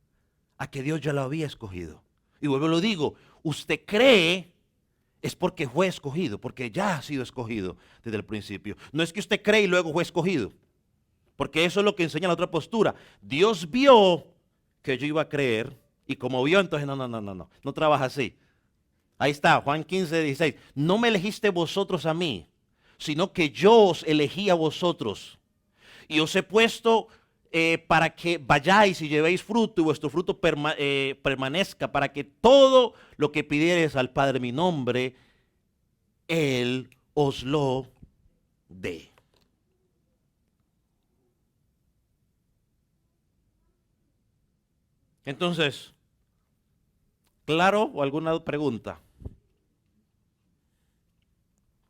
a que Dios ya lo había escogido. Y vuelvo y lo digo, usted cree es porque fue escogido, porque ya ha sido escogido desde el principio. No es que usted cree y luego fue escogido, porque eso es lo que enseña la otra postura. Dios vio que yo iba a creer, y como vio, entonces no trabaja así. Ahí está, Juan 15:16. No me elegiste vosotros a mí, sino que yo os elegí a vosotros. Y os he puesto para que vayáis y llevéis fruto, y vuestro fruto permanezca, para que todo lo que pidiereis al Padre en mi nombre, Él os lo dé. Entonces, ¿claro? ¿O alguna pregunta?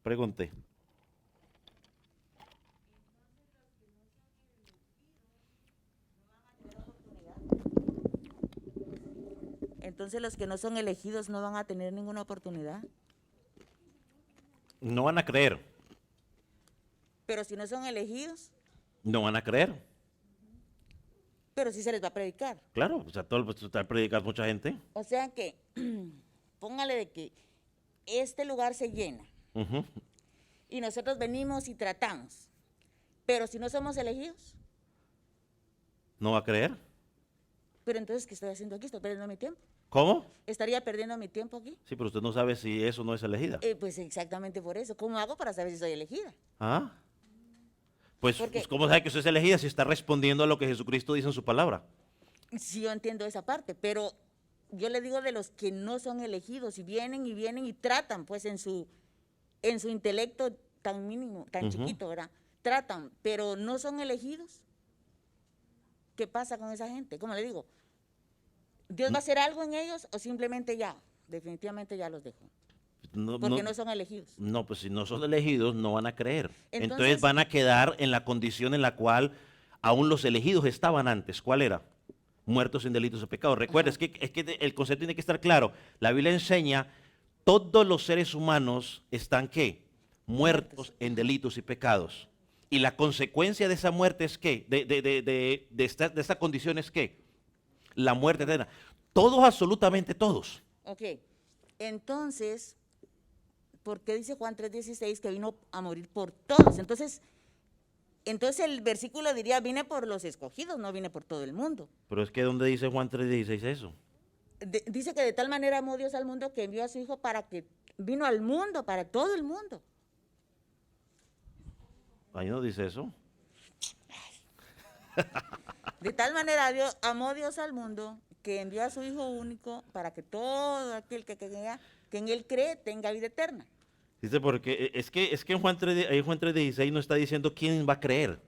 Pregunte. Entonces los que no son elegidos no van a tener ninguna oportunidad. No van a creer. Pero si no son elegidos, No van a creer. pero sí se les va a predicar. Claro, o sea, todo está predicando mucha gente. O sea que, póngale de que este lugar se llena Ujú. y nosotros venimos y tratamos. Pero si no somos elegidos, ¿No va a creer? pero entonces, ¿qué estoy haciendo aquí? Estoy perdiendo mi tiempo. ¿Cómo? ¿Estaría perdiendo mi tiempo aquí? Sí, pero usted no sabe si eso no es elegida. Pues exactamente por eso. ¿Cómo hago para saber si soy elegida? ¿Ah? Pues, Porque- pues, ¿cómo sabe que usted es elegida si está respondiendo a lo que Jesucristo dice en su palabra? Sí, yo entiendo esa parte, pero yo le digo de los que no son elegidos y vienen y tratan, pues en su intelecto tan mínimo, tan chiquito, ¿verdad? Tratan, pero no son elegidos. ¿Qué pasa con esa gente? Como le digo, ¿Dios va a hacer algo en ellos o simplemente ya, definitivamente ya los dejó? Porque no son elegidos. No, pues si no son elegidos no van a creer. Entonces Entonces van a quedar en la condición en la cual aún los elegidos estaban antes. ¿Cuál era? Muertos en delitos o pecados. Recuerda, es que el concepto tiene que estar claro. La Biblia enseña, todos los seres humanos están ¿qué? Muertos en delitos y pecados. Y la consecuencia de esa muerte es ¿qué? De esta condición es ¿qué? La muerte eterna. Todos, absolutamente todos. Ok, entonces, ¿por qué dice Juan 3:16 que vino a morir por todos? Entonces el versículo diría, vine por los escogidos, no vine por todo el mundo. Pero es que ¿dónde dice Juan 3:16 eso? Dice que de tal manera amó Dios al mundo que envió a su Hijo para que vino al mundo, para todo el mundo. Ahí no dice eso. De tal manera amó Dios al mundo que envió a su Hijo único para que todo aquel que en Él cree tenga vida eterna. Dice porque es que en Juan 3:16 no está diciendo quién va a creer.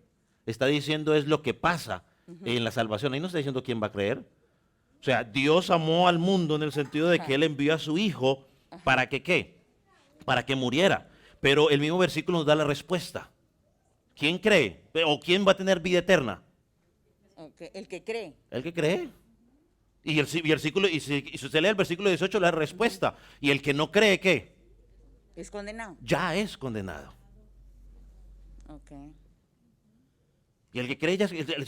Está diciendo es lo que pasa en la salvación. Ahí no está diciendo quién va a creer. O sea, Dios amó al mundo en el sentido de que Él envió a su Hijo para que ¿qué? Para que muriera. Pero el mismo versículo nos da la respuesta. ¿Quién cree? ¿O quién va a tener vida eterna? Okay. El que cree. El que cree. Y si usted lee el versículo 18, la respuesta. Y el que no cree, ¿qué? Es condenado. Ya es condenado. Okay. Y el que cree,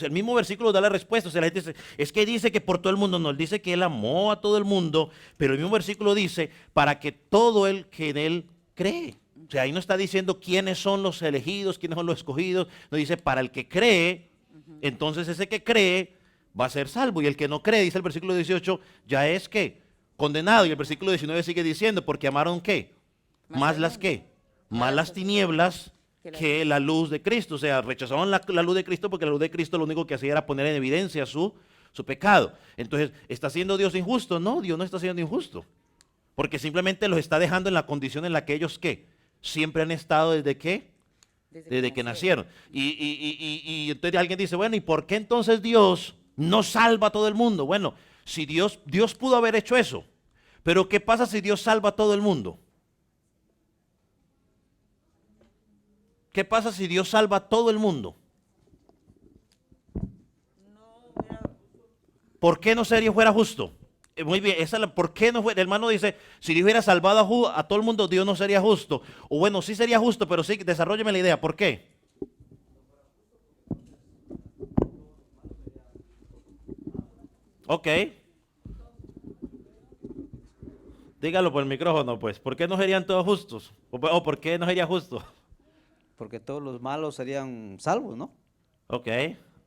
el mismo versículo da la respuesta. O sea, la gente dice, es que dice que por todo el mundo, no, él dice que él amó a todo el mundo, pero el mismo versículo dice, para que todo el que en él cree. O sea, ahí no está diciendo quiénes son los elegidos, quiénes son los escogidos, no dice para el que cree, entonces ese que cree va a ser salvo. Y el que no cree, dice el versículo 18, ya es ¿qué? Condenado. Y el versículo 19 sigue diciendo, porque amaron ¿qué? Más las ¿qué? Más las tinieblas que la luz de Cristo. O sea, rechazaban la luz de Cristo porque la luz de Cristo lo único que hacía era poner en evidencia su pecado. Entonces, ¿está siendo Dios injusto? No, Dios no está siendo injusto. Porque simplemente los está dejando en la condición en la que ellos ¿qué? Siempre han estado desde ¿qué? Desde que nacieron. Y entonces alguien dice, bueno, ¿y por qué entonces Dios no salva a todo el mundo? Bueno, si Dios pudo haber hecho eso, pero ¿qué pasa si Dios salva a todo el mundo? ¿Qué pasa si Dios salva a todo el mundo? ¿Por qué no fuera justo? Muy bien, ¿por qué no fue? El hermano dice, si Dios hubiera salvado a todo el mundo, Dios no sería justo. O bueno, sí sería justo, pero sí, desarrólleme la idea, ¿por qué? Ok. Dígalo por el micrófono, pues. ¿Por qué no serían todos justos? ¿O por qué no sería justo? Porque todos los malos serían salvos, ¿no? Ok.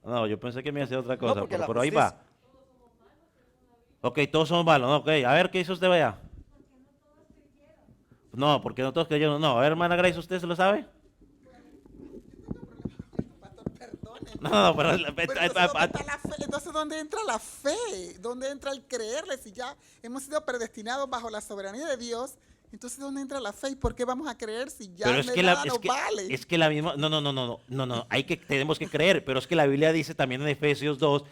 No, yo pensé que me iba a hacer otra cosa, porque la pero ahí justicia- va. Ok, todos somos malos. No, ok, a ver, ¿qué hizo usted, vaya? No, porque no todos creyeron. No, a ver, hermana Grace, ¿usted se lo sabe? No, pero... Pero entonces, ¿dónde está la fe? Entonces, ¿dónde entra la fe? ¿Dónde entra el creerle? Si ya hemos sido predestinados bajo la soberanía de Dios, entonces ¿dónde entra la fe? ¿Y por qué vamos a creer si ya Pero es que, nada nos vale? es que la misma... No, tenemos que creer, pero es que la Biblia dice también en Efesios 2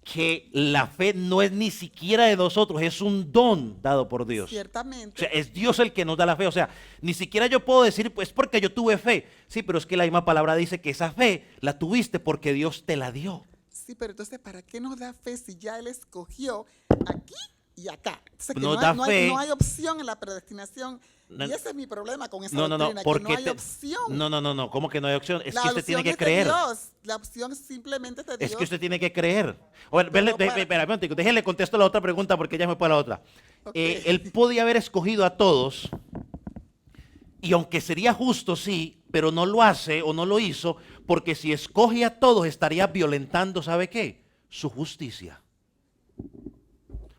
que la fe no es ni siquiera de nosotros, es un don dado por Dios. Ciertamente. O sea, es Dios el que nos da la fe. O sea, ni siquiera yo puedo decir, pues porque yo tuve fe. Sí, pero es que la misma palabra dice que esa fe la tuviste porque Dios te la dio. Sí, pero entonces, ¿para qué nos da fe si ya Él escogió aquí y acá? Entonces, que Nos no, da hay, no, hay, fe. no hay opción en la predestinación. No, y ese es mi problema con esa No, doctrina, porque que no hay opción. no, ¿cómo que no hay opción? Es La que usted opción tiene que es de creer. Dios. La opción simplemente es de Dios. Es que usted tiene que creer. Bueno, No, para- espera, déjenle contesto la otra pregunta porque ya me fue a la otra. Ok. Él podía haber escogido a todos y aunque sería justo, sí, pero no lo hace o no lo hizo porque si escoge a todos estaría violentando, ¿sabe qué? Su justicia.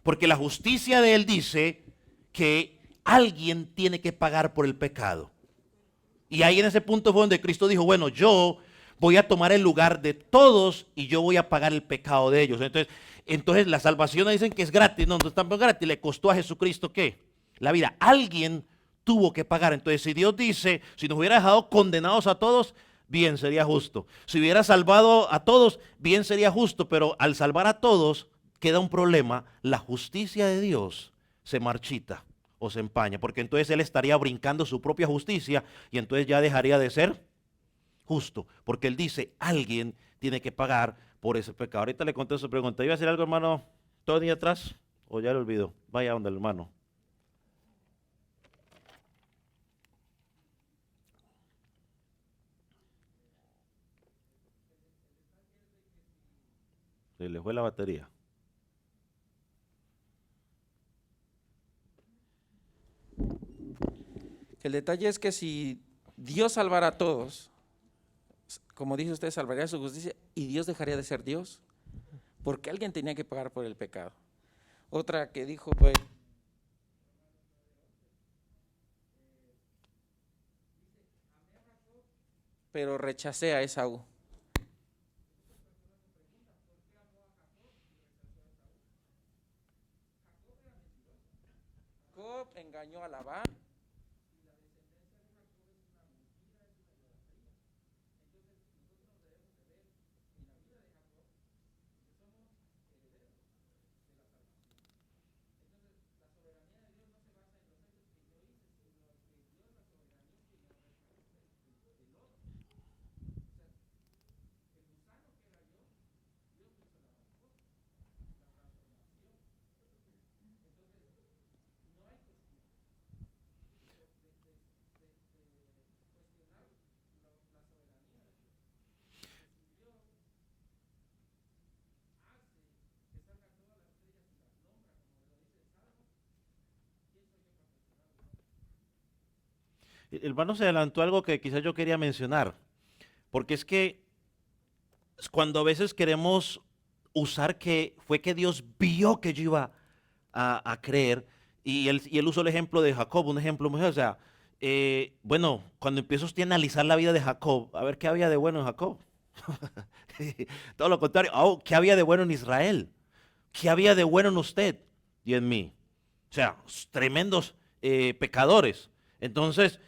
Porque la justicia de él dice que alguien tiene que pagar por el pecado. Y ahí en ese punto fue donde Cristo dijo, bueno, yo voy a tomar el lugar de todos y yo voy a pagar el pecado de ellos. Entonces la salvación dicen que es gratis, no está gratis, le costó a Jesucristo ¿qué? La vida. Alguien tuvo que pagar. Entonces si Dios dice, si nos hubiera dejado condenados a todos, bien, sería justo. Si hubiera salvado a todos, bien, sería justo, pero al salvar a todos queda un problema, la justicia de Dios se marchita o se empaña, porque entonces Él estaría brincando su propia justicia y entonces ya dejaría de ser justo, porque Él dice, alguien tiene que pagar por ese pecado. Ahorita le contesto su pregunta. ¿Iba a decir algo, hermano, todo el día atrás? ¿O ya lo olvidó? Vaya donde el hermano. Se le fue la batería. El detalle es que si Dios salvara a todos, como dice usted, salvaría su justicia y Dios dejaría de ser Dios, porque alguien tenía que pagar por el pecado. Otra que dijo, pues, pero rechacé a Esaú. Jacob engañó a Labán. El hermano se adelantó a algo que quizás yo quería mencionar, porque es que cuando a veces queremos usar que fue que Dios vio que yo iba a creer, y él usó el ejemplo de Jacob, un ejemplo muy, o sea, bueno, cuando empiezo usted a analizar la vida de Jacob, a ver qué había de bueno en Jacob. Todo lo contrario, ¿qué había de bueno en Israel? ¿Qué había de bueno en usted y en mí? O sea, tremendos pecadores. Entonces,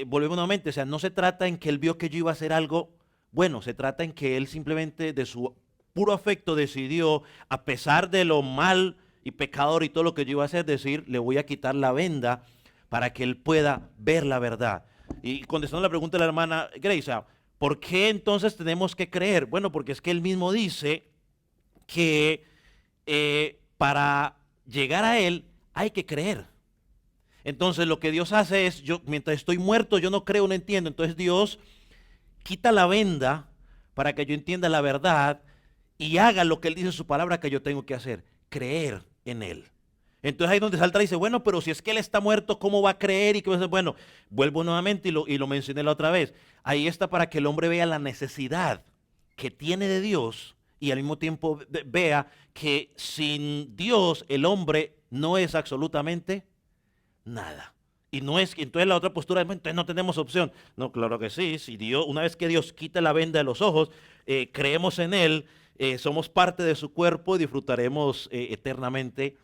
volvemos nuevamente, o sea, no se trata en que él vio que yo iba a hacer algo bueno, se trata en que él simplemente de su puro afecto decidió, a pesar de lo mal y pecador y todo lo que yo iba a hacer, decir, le voy a quitar la venda para que él pueda ver la verdad. Y contestando la pregunta de la hermana Grace, o sea, ¿por qué entonces tenemos que creer? Bueno, porque es que él mismo dice que para llegar a él hay que creer. Entonces lo que Dios hace es, yo mientras estoy muerto, yo no creo, no entiendo. Entonces Dios quita la venda para que yo entienda la verdad y haga lo que Él dice en su palabra que yo tengo que hacer, creer en Él. Entonces ahí es donde salta y dice, bueno, pero si es que Él está muerto, ¿cómo va a creer? Y que bueno, vuelvo nuevamente y lo mencioné la otra vez. Ahí está para que el hombre vea la necesidad que tiene de Dios y al mismo tiempo vea que sin Dios el hombre no es absolutamente nada. Y no es que entonces la otra postura es, bueno, entonces no tenemos opción. No, claro que sí. Si Dios, una vez que Dios quita la venda de los ojos, creemos en Él, somos parte de su cuerpo y disfrutaremos eternamente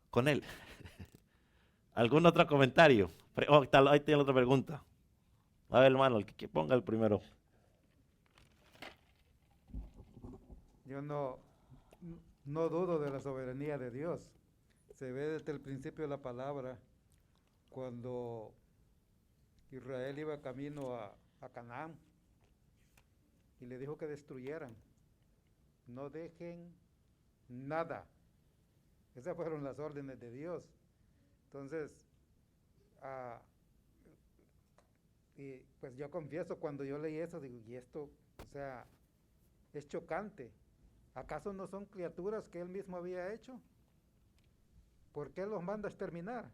con Él. ¿Algún otro comentario? Ahí tiene otra pregunta. A ver, hermano, el que ponga el primero. Yo no dudo de la soberanía de Dios. Se ve desde el principio de la palabra, cuando Israel iba camino a Canaán y le dijo que destruyeran, no dejen nada. Esas fueron las órdenes de Dios. Entonces, y pues yo confieso, cuando yo leí eso, digo, y esto, o sea, es chocante. ¿Acaso no son criaturas que Él mismo había hecho? ¿Por qué los manda a exterminar?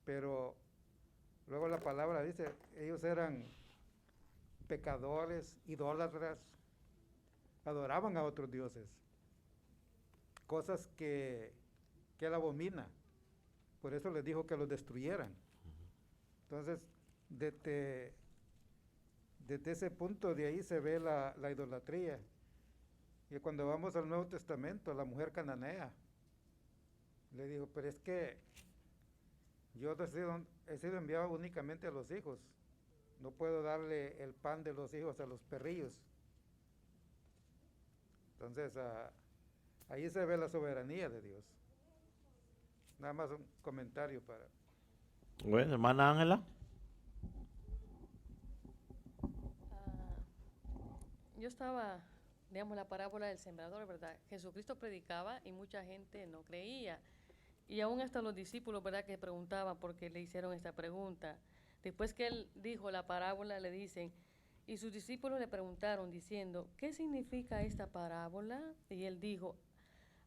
Pero luego la palabra dice, ellos eran pecadores, idólatras, adoraban a otros dioses, cosas que Él abomina. Por eso les dijo que los destruyeran. Entonces, desde ese punto de ahí se ve la idolatría. Y cuando vamos al Nuevo Testamento, la mujer cananea le dijo, pero es que yo he sido enviado únicamente a los hijos, no puedo darle el pan de los hijos a los perrillos. Entonces, ahí se ve la soberanía de Dios. Nada más un comentario para... Bueno, hermana Ángela. Yo estaba, digamos, la parábola del sembrador, ¿verdad? Jesucristo predicaba y mucha gente no creía. Y aún hasta los discípulos, ¿verdad?, que preguntaban por qué le hicieron esta pregunta. Después que él dijo la parábola, le dicen, y sus discípulos le preguntaron diciendo, ¿qué significa esta parábola? Y él dijo,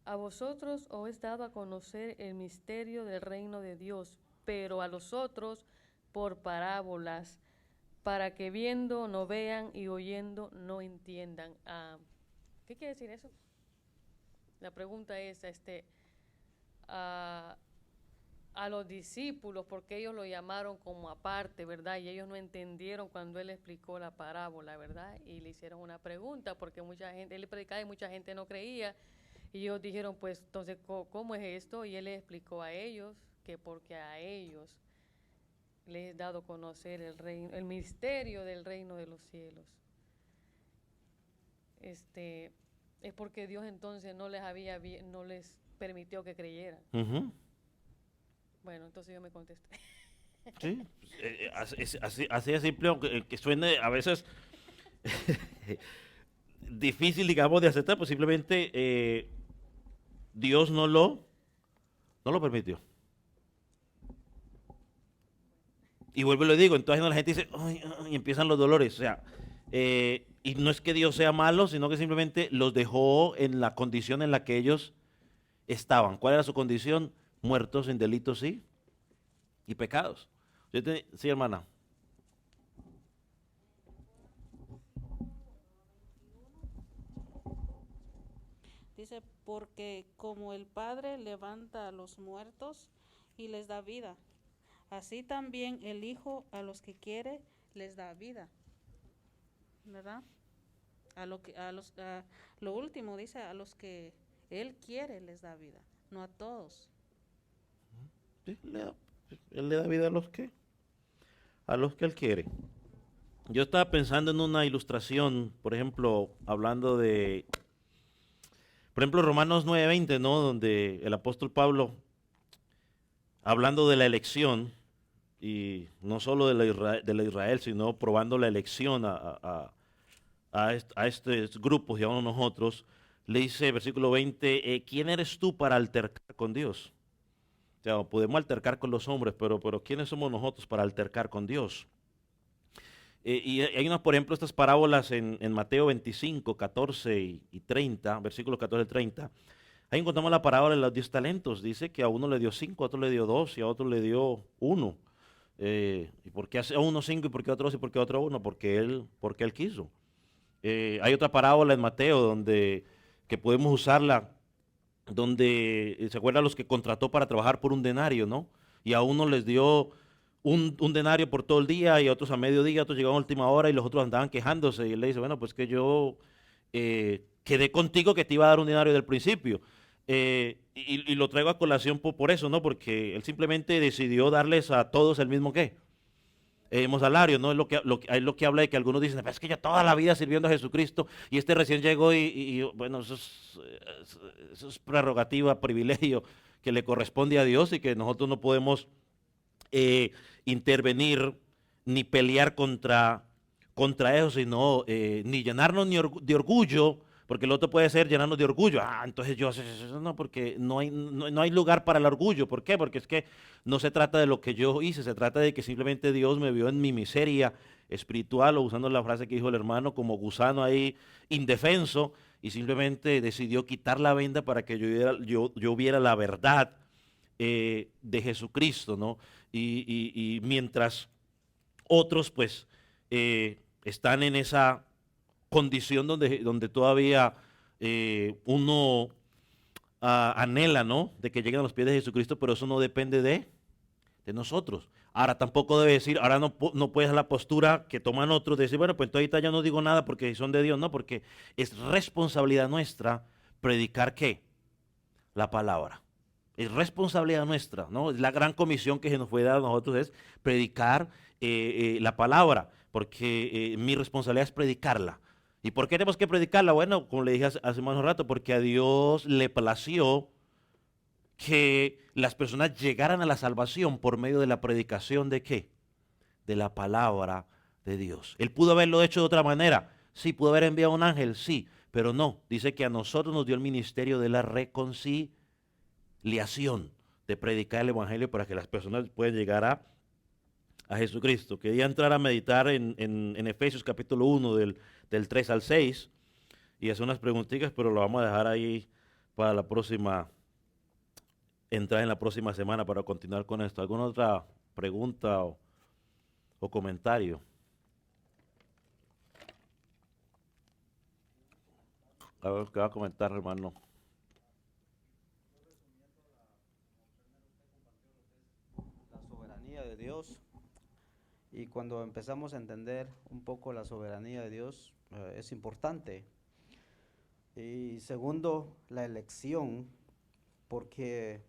a vosotros os es dado a conocer el misterio del reino de Dios, pero a los otros por parábolas, para que viendo no vean y oyendo no entiendan. ¿Qué quiere decir eso? La pregunta es, a los discípulos, porque ellos lo llamaron como aparte, ¿verdad? Y ellos no entendieron cuando él explicó la parábola, ¿verdad? Y le hicieron una pregunta, porque mucha gente, él predicaba y mucha gente no creía. Y ellos dijeron, pues, entonces, ¿cómo es esto? Y él les explicó a ellos que porque a ellos les he dado a conocer el misterio del reino de los cielos. Es porque Dios entonces no les permitió que creyeran. Ujú. Bueno, entonces yo me contesté. Sí, así de simple, aunque que suene a veces difícil, digamos, de aceptar, pues simplemente Dios no lo permitió. Y vuelvo y lo digo, entonces la gente dice, "Ay, ay", y empiezan los dolores. O sea, y no es que Dios sea malo, sino que simplemente los dejó en la condición en la que ellos estaban. ¿Cuál era su condición? Muertos en delitos y pecados. Sí, hermana. Dice, porque como el Padre levanta a los muertos y les da vida, así también el Hijo a los que quiere les da vida. ¿Verdad? Lo último dice, a los que Él quiere les da vida, no a todos. Sí, él le da vida a los que él quiere. Yo estaba pensando en una ilustración, por ejemplo, hablando de, por ejemplo, Romanos 9:20, ¿no? Donde el apóstol Pablo, hablando de la elección, y no solo de la Israel, sino probando la elección a estos grupos, llamamos nosotros, le dice, versículo 20, ¿quién eres tú para altercar con Dios? O sea, podemos altercar con los hombres, pero ¿quiénes somos nosotros para altercar con Dios? Y hay unas, por ejemplo, estas parábolas en Mateo 25, 14 y 30, versículos 14 y 30. Ahí encontramos la parábola de los 10 talentos. Dice que a uno le dio 5, a otro le dio 2 y a otro le dio 1. ¿Y por qué a uno 5 y por qué a otro 2 y por qué a otro 1? Porque él quiso. Hay otra parábola en Mateo que podemos usarla, donde se acuerdan los que contrató para trabajar por un denario, ¿no? Y a uno les dio un denario por todo el día y a otros a mediodía, otros llegaban a última hora y los otros andaban quejándose. Y él le dice, bueno, pues que yo quedé contigo que te iba a dar un denario del principio. Y lo traigo a colación por eso, ¿no? Porque él simplemente decidió darles a todos el mismo salario, ¿no? Es lo que habla de que algunos dicen, es que ya toda la vida sirviendo a Jesucristo y este recién llegó bueno, eso es prerrogativa, privilegio que le corresponde a Dios y que nosotros no podemos intervenir ni pelear contra eso, sino ni llenarnos de orgullo, porque el otro puede ser llenarnos de orgullo. Entonces yo no, porque no hay lugar para el orgullo. ¿Por qué? Porque es que no se trata de lo que yo hice, se trata de que simplemente Dios me vio en mi miseria espiritual, o usando la frase que dijo el hermano, como gusano ahí indefenso, y simplemente decidió quitar la venda para que yo viera la verdad de Jesucristo, ¿no? Y mientras otros pues están en esa condición donde todavía uno anhela, ¿no? De que lleguen a los pies de Jesucristo, pero eso no depende de nosotros. Ahora tampoco debe decir, ahora no puedes la postura que toman otros, de decir, bueno, pues entonces ahorita ya no digo nada porque son de Dios, no, porque es responsabilidad nuestra predicar ¿qué? La palabra. Es responsabilidad nuestra, ¿no? Es la gran comisión que se nos fue dada a nosotros, es predicar la palabra, porque mi responsabilidad es predicarla. ¿Y por qué tenemos que predicarla? Bueno, como le dije hace más un rato, porque a Dios le plació que las personas llegaran a la salvación por medio de la predicación de ¿qué? De la palabra de Dios. Él pudo haberlo hecho de otra manera. Sí, pudo haber enviado un ángel, sí, pero no. Dice que a nosotros nos dio el ministerio de la reconciliación, de predicar el evangelio para que las personas puedan llegar a Jesucristo. Quería entrar a meditar en Efesios capítulo 1 del 3 al 6 y hacer unas preguntitas, pero lo vamos a dejar ahí para la próxima, entrar en la próxima semana para continuar con esto. ¿Alguna otra pregunta o comentario? A ver, ¿qué va a comentar, hermano? La soberanía de Dios. Y cuando empezamos a entender un poco la soberanía de Dios, es importante. Y segundo, la elección, porque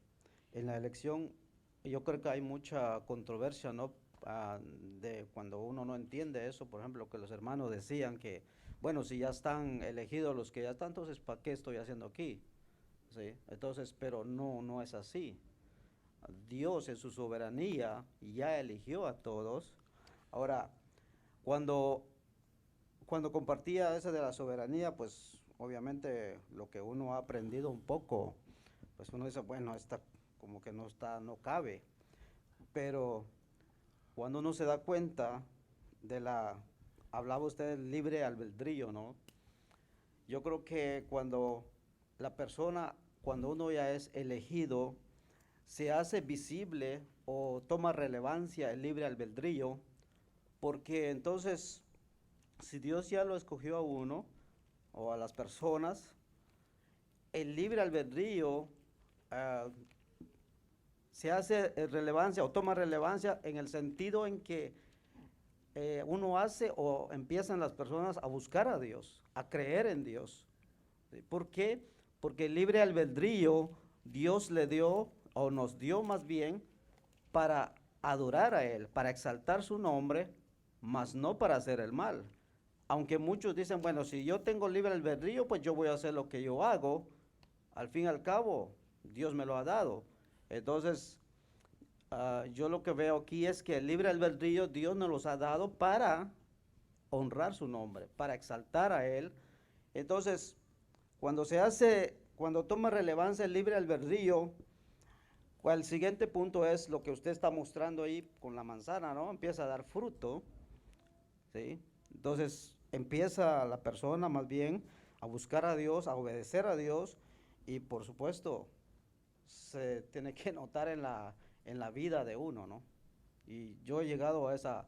en la elección yo creo que hay mucha controversia, ¿no? De cuando uno no entiende eso, por ejemplo, que los hermanos decían que, bueno, si ya están elegidos los que ya están, entonces ¿para qué estoy haciendo aquí? ¿Sí? Entonces, pero no es así. Dios en su soberanía ya eligió a todos. Ahora, cuando compartía eso de la soberanía, pues obviamente lo que uno ha aprendido un poco, pues uno dice, bueno, esta como que no cabe. Pero cuando uno se da cuenta hablaba usted del libre albedrío, ¿no? Yo creo que cuando uno ya es elegido, se hace visible o toma relevancia el libre albedrío, porque entonces, si Dios ya lo escogió a uno o a las personas, el libre albedrío se hace relevancia o toma relevancia en el sentido en que uno hace o empiezan las personas a buscar a Dios, a creer en Dios. ¿Por qué? Porque el libre albedrío Dios le dio, o nos dio más bien, para adorar a Él, para exaltar su nombre, mas no para hacer el mal. Aunque muchos dicen, bueno, si yo tengo libre albedrío, pues yo voy a hacer lo que yo hago. Al fin y al cabo, Dios me lo ha dado. Entonces, yo lo que veo aquí es que el libre albedrío Dios nos los ha dado para honrar su nombre, para exaltar a Él. Entonces, cuando toma relevancia el libre albedrío, el siguiente punto es lo que usted está mostrando ahí con la manzana, ¿no? Empieza a dar fruto, ¿sí? Entonces, empieza la persona más bien a buscar a Dios, a obedecer a Dios, y por supuesto, se tiene que notar en la vida de uno, ¿no? Y yo he llegado a esa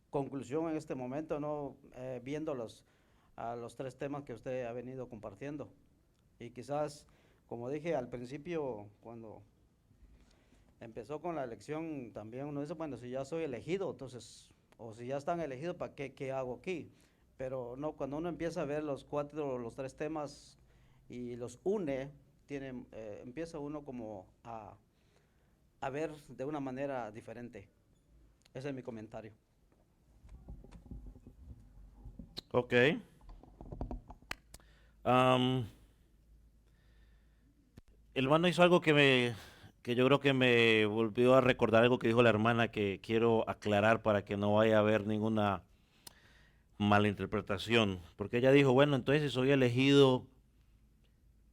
conclusión en este momento, ¿no? Viendo los 3 temas que usted ha venido compartiendo. Y quizás, como dije al principio, cuando empezó con la elección, también uno dice, bueno, si ya soy elegido, entonces, o si ya están elegidos, ¿para qué hago aquí? Pero no, cuando uno empieza a ver los 3 temas y los une, empieza uno como a ver de una manera diferente. Ese es mi comentario. Ok. El hermano hizo algo que yo creo que me volvió a recordar algo que dijo la hermana, que quiero aclarar para que no vaya a haber ninguna malinterpretación. Porque ella dijo, bueno, entonces si soy elegido,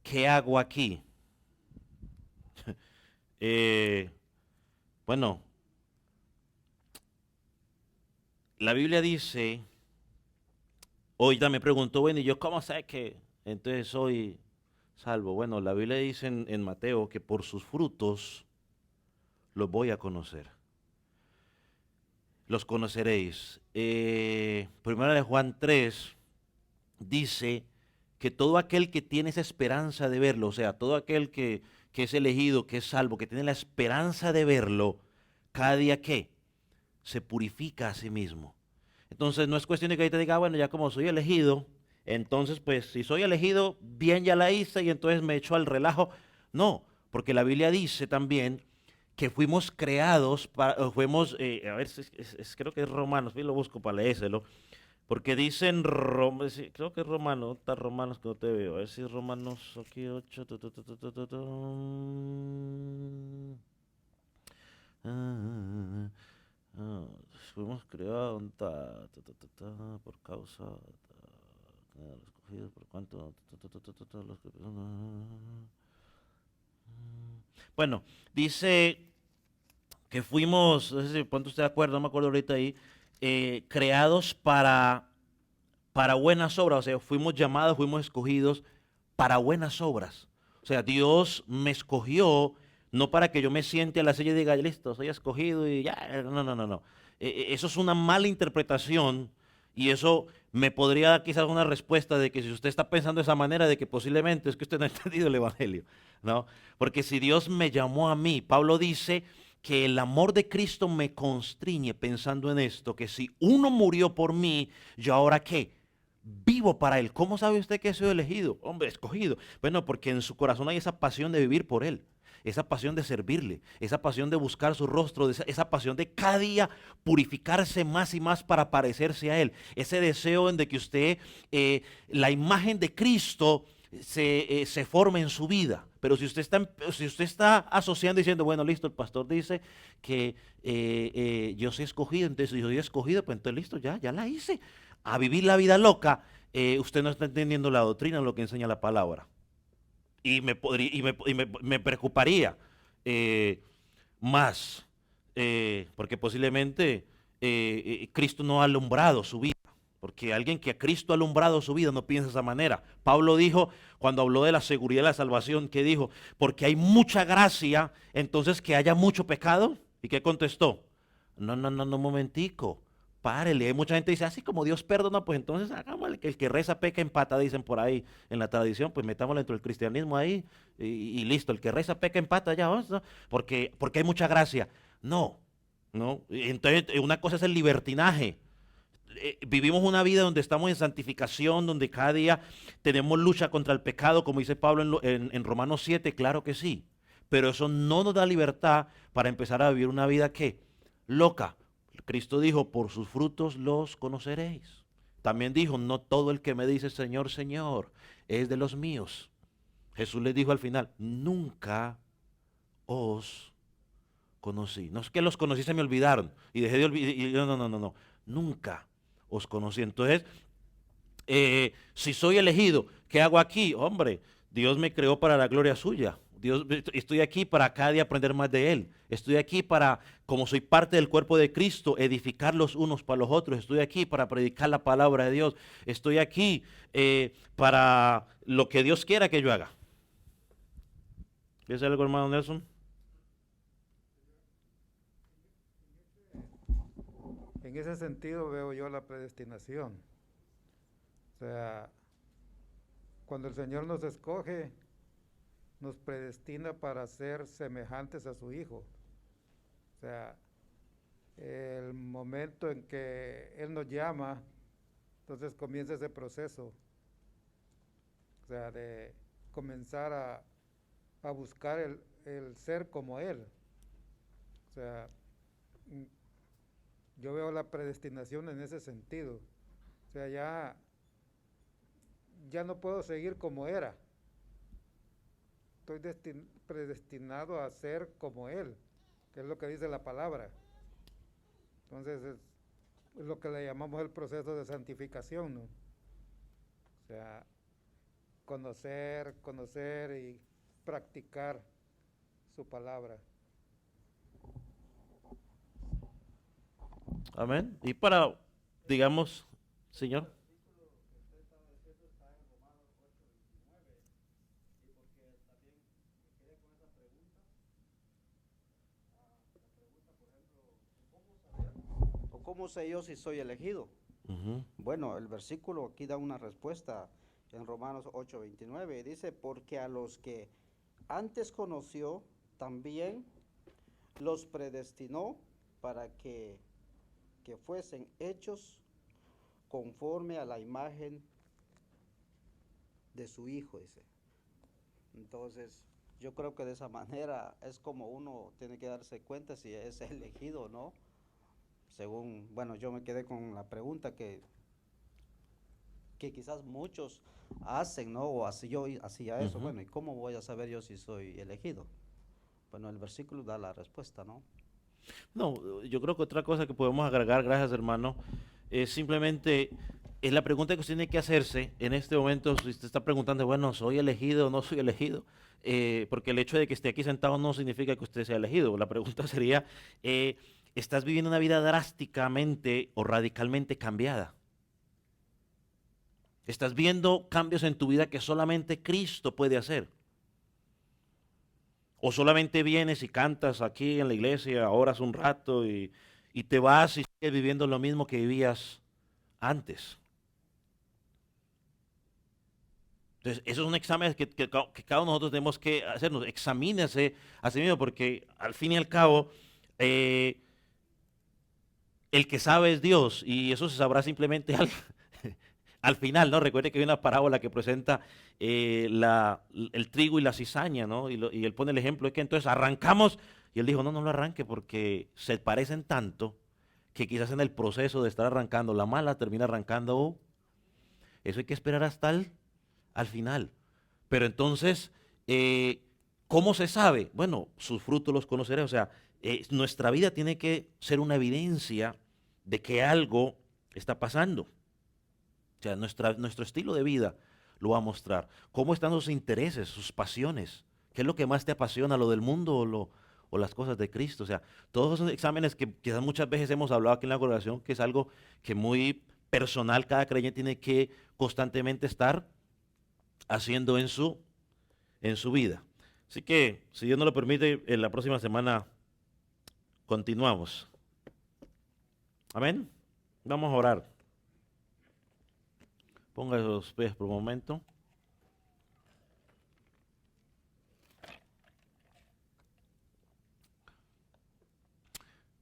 ¿qué hago aquí? Bueno, la Biblia dice, hoy ya me preguntó, bueno, ¿y yo cómo sé que entonces soy salvo? Bueno, la Biblia dice en Mateo que por sus frutos los voy a conocer. Los conoceréis. Primera de Juan 3 dice que todo aquel que tiene esa esperanza de verlo, o sea, todo aquel que es elegido, que es salvo, que tiene la esperanza de verlo, cada día ¿qué? se purifica a sí mismo. Entonces no es cuestión de que ahí te diga, bueno, ya como soy elegido, entonces pues si soy elegido, bien ya la hice y entonces me echo al relajo. No, porque la Biblia dice también que fuimos creados, fuimos, a ver, creo que es Romanos, yo lo busco para leérselo, porque dicen, creo que es Romanos, está Romanos que no te veo, a ver si es Romanos aquí 8, fuimos creados por causa de los escogidos, por cuanto los que... Bueno, dice que fuimos, no sé si cuánto usted de acuerdo, no me acuerdo ahorita ahí, creados para buenas obras, o sea, fuimos llamados, fuimos escogidos para buenas obras. O sea, Dios me escogió no para que yo me siente a la silla y diga, listo, soy escogido y ya, no, no, no, no. Eso es una mala interpretación y eso me podría dar quizás una respuesta de que si usted está pensando de esa manera, de que posiblemente es que usted no ha entendido el Evangelio, ¿no? Porque si Dios me llamó a mí, Pablo dice que el amor de Cristo me constriñe pensando en esto, que si uno murió por mí, yo ahora qué, vivo para Él. ¿Cómo sabe usted que he sido elegido? Hombre, escogido. Bueno, porque en su corazón hay esa pasión de vivir por Él, esa pasión de servirle, esa pasión de buscar su rostro, esa pasión de cada día purificarse más y más para parecerse a Él. Ese deseo en de que usted, la imagen de Cristo se forme en su vida. Pero si usted está asociando diciendo, bueno, listo, el pastor dice que yo soy escogido, entonces si yo soy escogido, pues entonces listo, ya la hice. A vivir la vida loca, usted no está entendiendo la doctrina, lo que enseña la palabra. Y me preocuparía más, porque posiblemente Cristo no ha alumbrado su vida. Porque alguien que a Cristo ha alumbrado su vida no piensa de esa manera. Pablo dijo, cuando habló de la seguridad de la salvación, que dijo, porque hay mucha gracia, entonces que haya mucho pecado. ¿Y qué contestó? No, un momentico, párele. Hay mucha gente que dice, así como Dios perdona, pues entonces hagámosle que el que reza peca empata, dicen por ahí en la tradición, pues metámoslo dentro del cristianismo ahí y listo, el que reza peca empata, ya, ¿no? Porque hay mucha gracia. No. Entonces una cosa es el libertinaje. Vivimos una vida donde estamos en santificación, donde cada día tenemos lucha contra el pecado, como dice Pablo en Romanos 7, claro que sí, pero eso no nos da libertad para empezar a vivir una vida que loca. Cristo dijo, por sus frutos los conoceréis. También dijo, no todo el que me dice Señor, Señor, es de los míos. Jesús les dijo al final, nunca os conocí. No es que los conocí, se me olvidaron y dejé de olvidar. No. Nunca os conocí. Entonces, si soy elegido, ¿qué hago aquí? Hombre, Dios me creó para la gloria suya. Estoy aquí para cada día aprender más de Él. Estoy aquí para, como soy parte del cuerpo de Cristo, edificar los unos para los otros. Estoy aquí para predicar la palabra de Dios. Estoy aquí para lo que Dios quiera que yo haga. ¿Quieres algo, hermano Nelson? En ese sentido veo yo la predestinación. O sea, cuando el Señor nos escoge, nos predestina para ser semejantes a su Hijo. O sea, el momento en que Él nos llama, entonces comienza ese proceso. O sea, de comenzar a buscar el ser como Él. O sea, yo veo la predestinación en ese sentido. O sea, ya no puedo seguir como era. Estoy predestinado a ser como Él, que es lo que dice la palabra. Entonces es lo que le llamamos el proceso de santificación, ¿no? O sea, conocer y practicar su palabra. Amén. Y para, digamos, Señor. ¿O cómo sé yo si soy elegido? Uh-huh. Bueno, el versículo aquí da una respuesta en Romanos 8:29. Dice, porque a los que antes conoció, también los predestinó para que que fuesen hechos conforme a la imagen de su Hijo, dice. Entonces, yo creo que de esa manera es como uno tiene que darse cuenta si es elegido o no. Según, bueno, yo me quedé con la pregunta que quizás muchos hacen, ¿no? O así yo hacía eso. Bueno, ¿y cómo voy a saber yo si soy elegido? Bueno, el versículo da la respuesta, ¿no? No, yo creo que otra cosa que podemos agregar, gracias hermano, es simplemente, es la pregunta que usted tiene que hacerse en este momento, si usted está preguntando, bueno, ¿soy elegido o no soy elegido? Porque el hecho de que esté aquí sentado no significa que usted sea elegido. La pregunta sería, ¿estás viviendo una vida drásticamente o radicalmente cambiada? ¿Estás viendo cambios en tu vida que solamente Cristo puede hacer? ¿O solamente vienes y cantas aquí en la iglesia, oras un rato y te vas y sigues viviendo lo mismo que vivías antes? Entonces, eso es un examen que cada uno de nosotros tenemos que hacernos. Examínese a sí mismo, porque al fin y al cabo, el que sabe es Dios, y eso se sabrá simplemente al final, ¿no? Recuerde que hay una parábola que presenta el trigo y la cizaña, ¿no? Y él pone el ejemplo, es que entonces arrancamos, y él dijo, no lo arranque porque se parecen tanto que quizás en el proceso de estar arrancando la mala termina arrancando. Eso hay que esperar hasta al final. Pero entonces, ¿cómo se sabe? Bueno, sus frutos los conoceré. O sea, nuestra vida tiene que ser una evidencia de que algo está pasando. O sea, nuestro estilo de vida lo va a mostrar. ¿Cómo están sus intereses, sus pasiones? ¿Qué es lo que más te apasiona, lo del mundo o las cosas de Cristo? O sea, todos esos exámenes que quizás muchas veces hemos hablado aquí en la congregación, que es algo que muy personal, cada creyente tiene que constantemente estar haciendo en su vida. Así que, si Dios nos lo permite, en la próxima semana continuamos. Amén. Vamos a orar. Ponga los pies por un momento.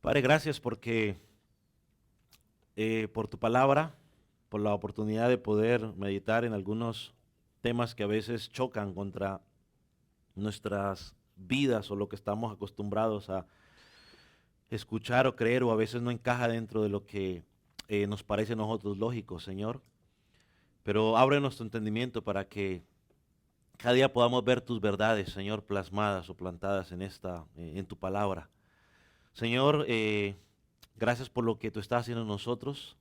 Padre, gracias porque por tu palabra, por la oportunidad de poder meditar en algunos temas que a veces chocan contra nuestras vidas o lo que estamos acostumbrados a escuchar o creer, o a veces no encaja dentro de lo que nos parece a nosotros lógico, Señor. Pero abre nuestro entendimiento para que cada día podamos ver tus verdades, Señor, plasmadas o plantadas en tu palabra. Señor, gracias por lo que tú estás haciendo en nosotros.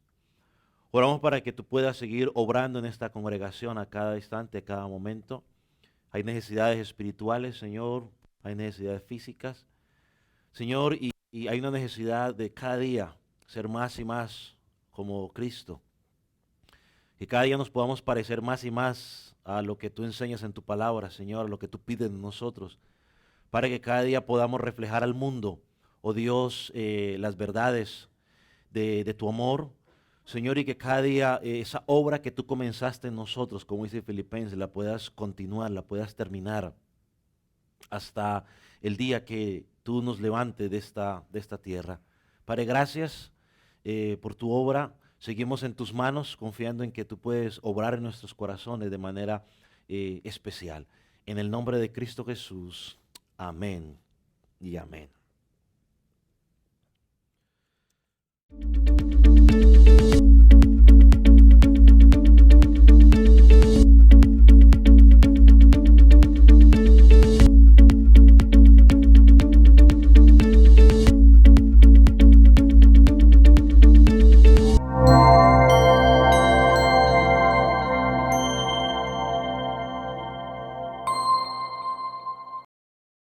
Oramos para que tú puedas seguir obrando en esta congregación a cada instante, a cada momento. Hay necesidades espirituales, Señor, hay necesidades físicas, Señor, y hay una necesidad de cada día ser más y más como Cristo. Que cada día nos podamos parecer más y más a lo que tú enseñas en tu palabra, Señor, a lo que tú pides de nosotros, para que cada día podamos reflejar al mundo, oh Dios, las verdades de tu amor, Señor, y que cada día esa obra que tú comenzaste en nosotros, como dice Filipenses, la puedas continuar, la puedas terminar hasta el día que tú nos levantes de esta tierra. Padre, gracias por tu obra. Seguimos en tus manos, confiando en que tú puedes obrar en nuestros corazones de manera especial. En el nombre de Cristo Jesús. Amén y amén.